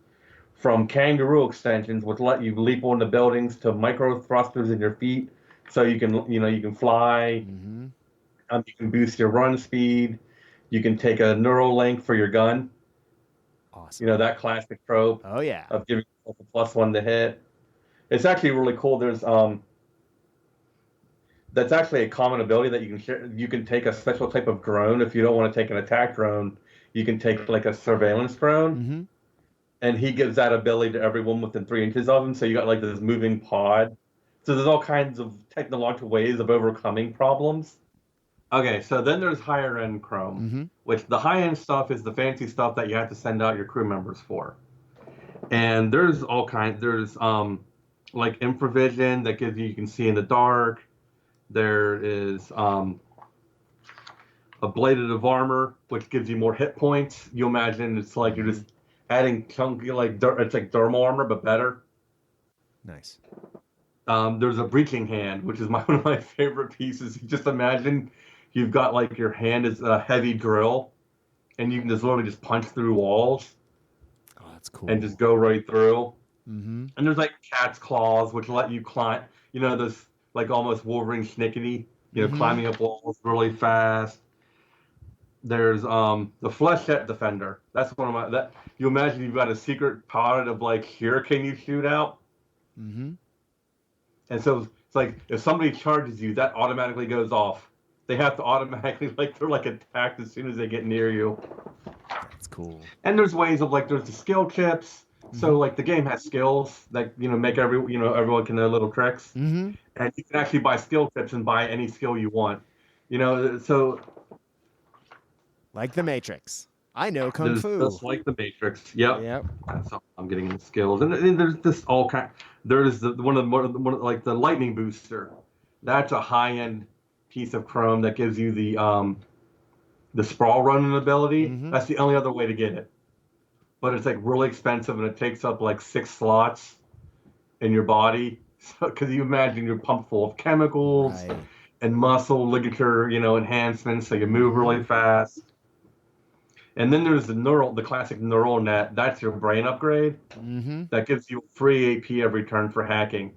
From kangaroo extensions, which let you leap onto buildings, to micro thrusters in your feet, so you can fly. Mm-hmm. You can boost your run speed. You can take a neural link for your gun. Awesome. That classic trope Oh yeah. of giving yourself a +1 to hit. It's actually really cool. There's that's actually a common ability that you can share. You can take a special type of drone. If you don't want to take an attack drone, you can take like a surveillance drone, Mm-hmm. and he gives that ability to everyone within 3 inches of him. So you got like this moving pod. So there's all kinds of technological ways of overcoming problems. Okay, so then there's higher end Chrome, Mm-hmm. which the high end stuff is the fancy stuff that you have to send out your crew members for. And there's all kinds. There's like infravision that gives you can see in the dark. There is ablative armor, which gives you more hit points. You imagine it's like you're just adding chunky, it's like thermal armor, but better. Nice. There's a breaching hand, which is one of my favorite pieces. You just imagine you've got like your hand is a heavy drill, and you can just literally just punch through walls. Oh, that's cool. And just go right through. Mm-hmm. And there's like cat's claws, which let you climb. This like almost Wolverine snickety. Climbing up walls really fast. There's the flechette defender. That's one of that. You imagine you've got a secret pod of like hurricane you shoot out. Mm-hmm. And so it's like if somebody charges you, that automatically goes off. They have to automatically they're attacked as soon as they get near you. That's cool. And there's ways of there's the skill chips. So the game has skills that make everyone can know little tricks. Mm-hmm. And you can actually buy skill chips and buy any skill you want. So like the Matrix. I know Kung Fu. Just like the Matrix. Yep. So I'm getting the skills, and there's this all kind. There's one of like the lightning booster. That's a high end piece of Chrome that gives you the sprawl running ability. Mm-hmm. That's the only other way to get it. But it's really expensive, and it takes up 6 slots in your body. Because you imagine you're pumped full of chemicals and muscle ligature, enhancements, so you move really fast. And then there's the classic neural net. That's your brain upgrade. Mm-hmm. That gives you free AP every turn for hacking.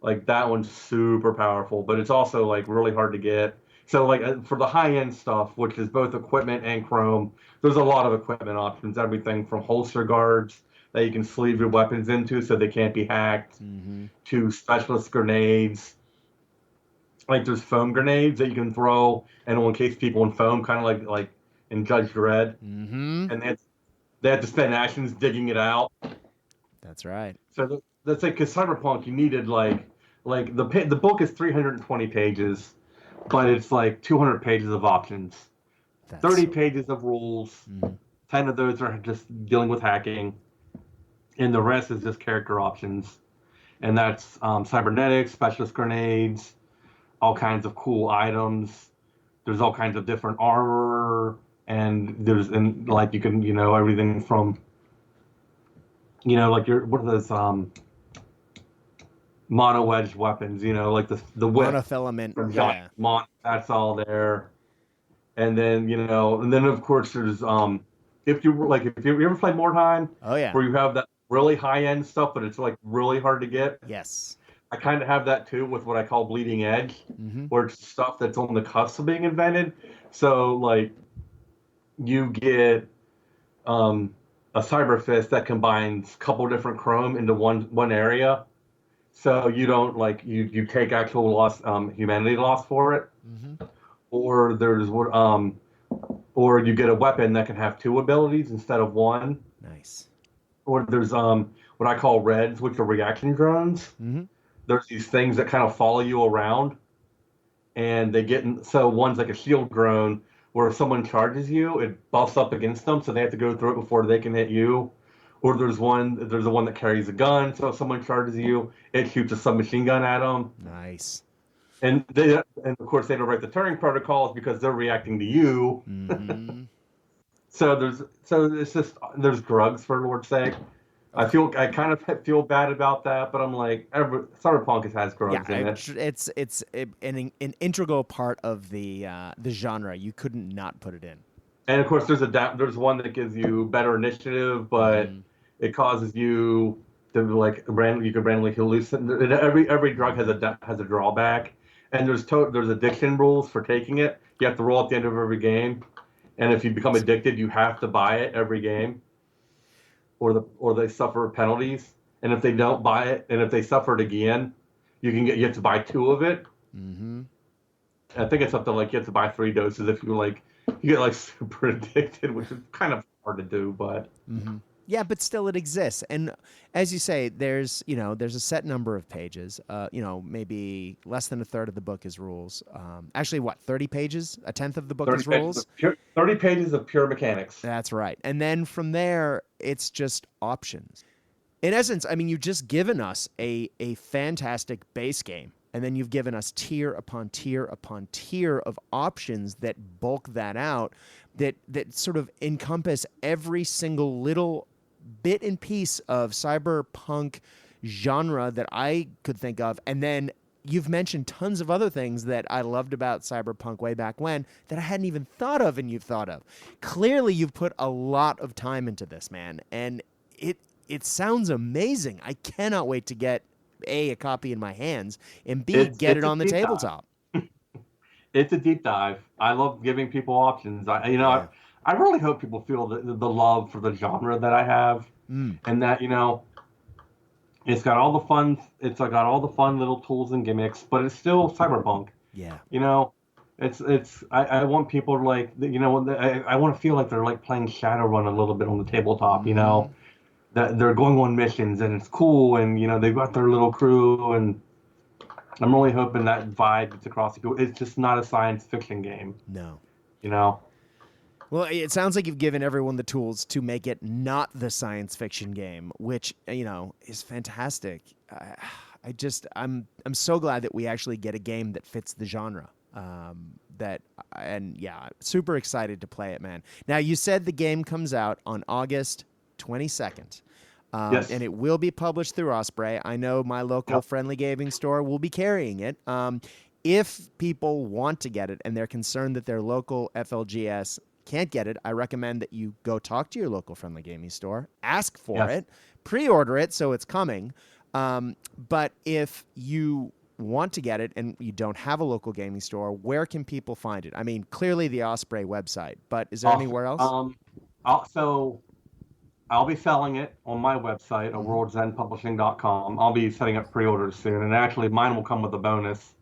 That one's super powerful, but it's also really hard to get. So for the high end stuff, which is both equipment and Chrome, there's a lot of equipment options. Everything from holster guards that you can sleeve your weapons into so they can't be hacked, to specialist grenades. There's foam grenades that you can throw and will encase people in foam, kind of like in Judge Dredd. Mm-hmm. And they have to spend actions digging it out. That's right. So that's because Cyberpunk, you needed the book is 320 pages, but it's 200 pages of options, 30 pages of rules. 10 of those are just dealing with hacking, and the rest is just character options. And that's cybernetics, specialist grenades, all kinds of cool items. There's all kinds of different armor, and you can everything from what are those mono wedge weapons, the whip monofilament from that's all there. And then of course there's if you ever play Mordheim, where you have that really high end stuff, but it's really hard to get. Yes. I kind of have that too with what I call bleeding edge, where it's stuff that's on the cusp of being invented. So you get a cyber fist that combines a couple different Chrome into one area. So you don't you take actual loss, humanity loss for it, or there's or you get a weapon that can have 2 abilities instead of 1. Nice. Or there's what I call reds, which are reaction drones. There's these things that kind of follow you around, and they get so one's like a shield drone where if someone charges you, it buffs up against them, so they have to go through it before they can hit you. Or there's the one that carries a gun, so if someone charges you, it shoots a submachine gun at them. Nice. And of course they don't write the Turing protocols because they're reacting to you. Mm-hmm. So it's just there's drugs for Lord's sake. I kind of feel bad about that, but I'm like Cyberpunk has drugs in it. It's an integral part of the genre. You couldn't not put it in. And of course, there's one that gives you better initiative, but it causes you to like you can randomly hallucinate. Every drug has a drawback, and there's addiction rules for taking it. You have to roll at the end of every game, and if you become addicted, you have to buy it every game, or they suffer penalties. And if they don't buy it, and if they suffer it again, you have to buy 2 of it. Mm-hmm. I think it's up to like you have to buy 3 doses if you get like super addicted, which is kind of hard to do, but yeah, but still it exists. And as you say, there's a set number of pages. Maybe less than a third of the book is rules. Actually, what, 30 pages? A tenth of the book is rules? 30 pages of pure mechanics. That's right. And then from there, it's just options. In essence, I mean, you've just given us a fantastic base game. And then you've given us tier upon tier upon tier of options that bulk that out, that sort of encompass every single little bit and piece of cyberpunk genre that I could think of. And then you've mentioned tons of other things that I loved about cyberpunk way back when that I hadn't even thought of and you've thought of. Clearly, you've put a lot of time into this, man. And it sounds amazing. I cannot wait to get a copy in my hands, and B, get it on the tabletop. It's a deep dive. I love giving people options. I really hope people feel the love for the genre that I have, and that it's got all the fun. It's got all the fun little tools and gimmicks, but it's still cyberpunk. Yeah. It's. I want people to I want to feel like they're like playing Shadowrun a little bit on the tabletop. That they're going on missions and it's cool, and they've got their little crew, and I'm really hoping that vibe gets across. It's just not a science fiction game. No. Well, it sounds like you've given everyone the tools to make it not the science fiction game, which is fantastic. I'm so glad that we actually get a game that fits the genre. Super excited to play it, man. Now, you said the game comes out on August 22nd. Yes. And it will be published through Osprey. I know my local friendly gaming store will be carrying it. If people want to get it and they're concerned that their local FLGS can't get it, I recommend that you go talk to your local friendly gaming store, ask for it, pre-order it so it's coming. But if you want to get it and you don't have a local gaming store, where can people find it? I mean, clearly the Osprey website, but is there anywhere else? I'll be selling it on my website, worldzenpublishing.com. I'll be setting up pre-orders soon, and actually mine will come with a bonus.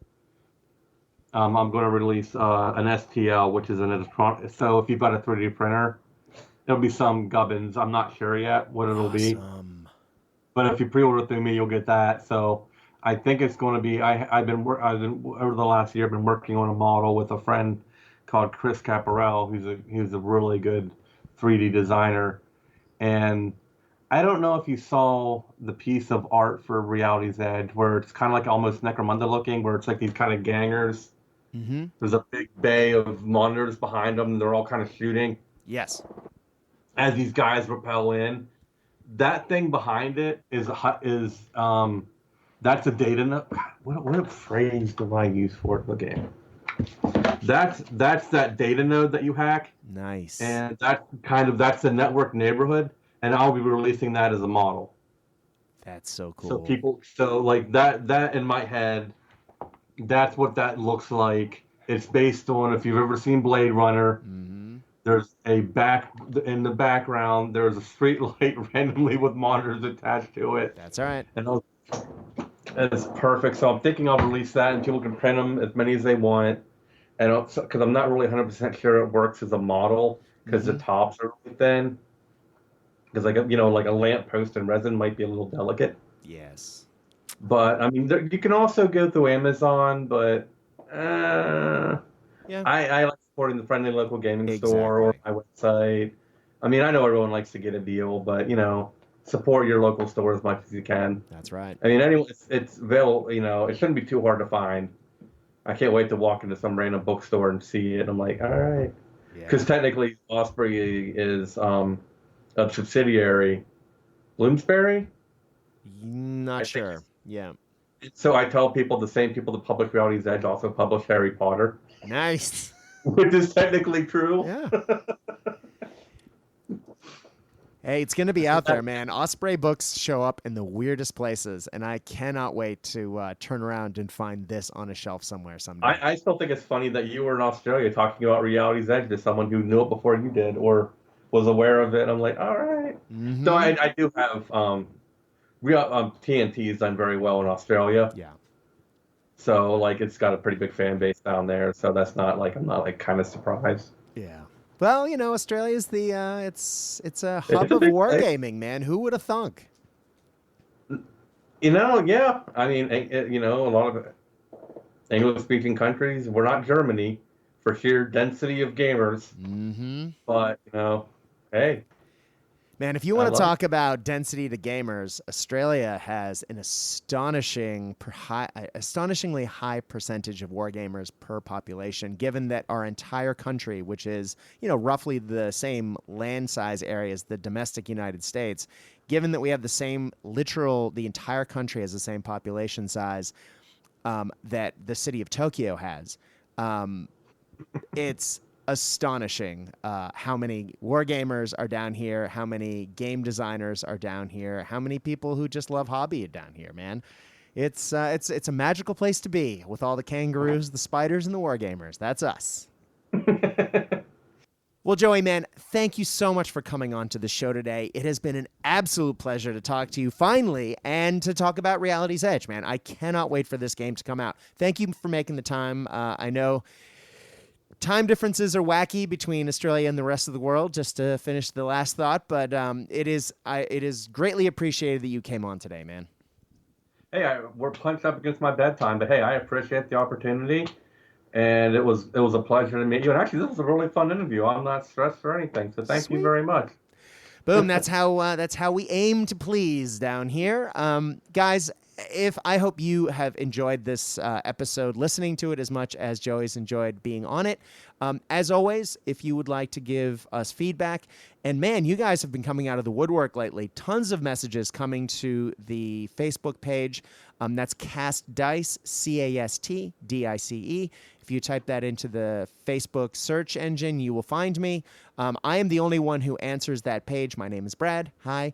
I'm going to release an STL, which is an electronic. So if you've got a 3D printer, it'll be some gubbins. I'm not sure yet what it'll be. But if you pre-order through me, you'll get that. So I think it's going to be. I've been over the last year. I've been working on a model with a friend called Chris Caparel, who's a really good 3D designer. And I don't know if you saw the piece of art for Reality's Edge, where it's kind of like almost Necromunda looking, where it's like these kind of gangers. Mm-hmm. There's a big bay of monitors behind them. They're all kind of shooting. Yes. As these guys rappel in, that thing behind it is that's a data node. What phrase do I use for it in the game? That's that data node that you hack. Nice. And that's the network neighborhood, and I'll be releasing that as a model. That's so cool. So like that in my head, that's what that looks like. It's based on, if you've ever seen Blade Runner, there's in the background, there's a street light randomly with monitors attached to it. That's all right. And it's perfect. So I'm thinking I'll release that, and people can print them as many as they want. And because I'm not really 100% sure it works as a model, because the tops are really thin. Because like a lamp post in resin might be a little delicate. Yes. But I mean, you can also go through Amazon. But I like supporting the friendly local gaming store or my website. I mean, I know everyone likes to get a deal, but support your local store as much as you can. That's right. I mean, it's available. It shouldn't be too hard to find. I can't wait to walk into some random bookstore and see it. I'm like, all right, because Yeah. technically Osprey is a subsidiary, Bloomsbury. Not I think. sure. Yeah. So I tell people, the same people that publish Reality's Edge also publish Harry Potter, Nice. which is technically true. Yeah. Hey, it's going to be So out there, man. Osprey books show up in the weirdest places, and I cannot wait to turn around and find this on a shelf somewhere someday. I still think it's funny that you were in Australia talking about Reality's Edge to someone who knew it before you did or was aware of it. I'm like, all right. So Mm-hmm. I do have TNT's done very well in Australia. Yeah. So like it's got a pretty big fan base down there. So that's not like I'm not like kind of surprised. Yeah. Well, Australia's the it's a hub It's a of big place. wargaming, man. Who would have thunk? Yeah. I mean, a lot of English-speaking countries. We're not Germany for sheer density of gamers, Mm-hmm. but hey, Man, if you I want to love talk about density to gamers, Australia has an astonishingly high percentage of wargamers per population, given that our entire country, which is, roughly the same land size area as the domestic United States, given that we have the entire country has the same population size that the city of Tokyo has. It's astonishing how many wargamers are down here, how many game designers are down here, how many people who just love hobby are down here, man. It's a magical place to be with all the kangaroos, the spiders, and the wargamers. That's us. it. Well, Joey, man, thank you so much for coming on to the show today. It has been an absolute pleasure to talk to you finally and to talk about Reality's Edge, man. I cannot wait for this game to come out. Thank you for making the time. I know time differences are wacky between Australia and the rest of the world, just to finish the last thought, but it is greatly appreciated that you came on today, man. Hey, we're punched up against my bedtime, but hey, I appreciate the opportunity. And it was a pleasure to meet you. And actually, this was a really fun interview. I'm not stressed or anything. So thank you Sweet. very much. Boom. That's how we aim to please down here, guys. I hope you have enjoyed this episode, listening to it as much as Joey's enjoyed being on it. As always, if you would like to give us feedback, and man, you guys have been coming out of the woodwork lately. Tons of messages coming to the Facebook page. That's Cast Dice, CASTDICE. If you type that into the Facebook search engine, you will find me. I am the only one who answers that page. My name is Brad. Hi.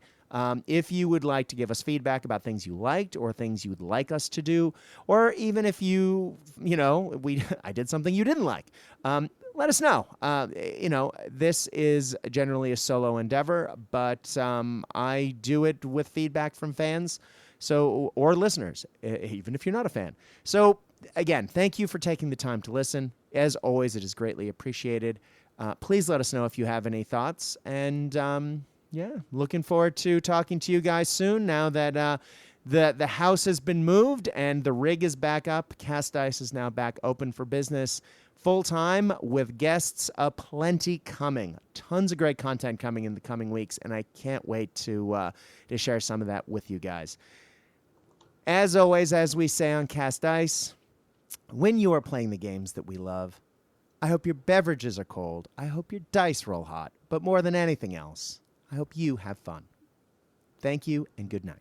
If you would like to give us feedback about things you liked or things you would like us to do, or even if I did something you didn't like, let us know. This is generally a solo endeavor, but I do it with feedback from fans, or listeners, even if you're not a fan. So again, thank you for taking the time to listen. As always, it is greatly appreciated. Please let us know if you have any thoughts, and looking forward to talking to you guys soon. Now that the house has been moved and the rig is back up, Cast Dice is now back open for business full time with guests aplenty coming. Tons of great content coming in the coming weeks, and I can't wait to share some of that with you guys. As always, as we say on Cast Dice, when you are playing the games that we love, I hope your beverages are cold. I hope your dice roll hot. But more than anything else, I hope you have fun. Thank you and good night.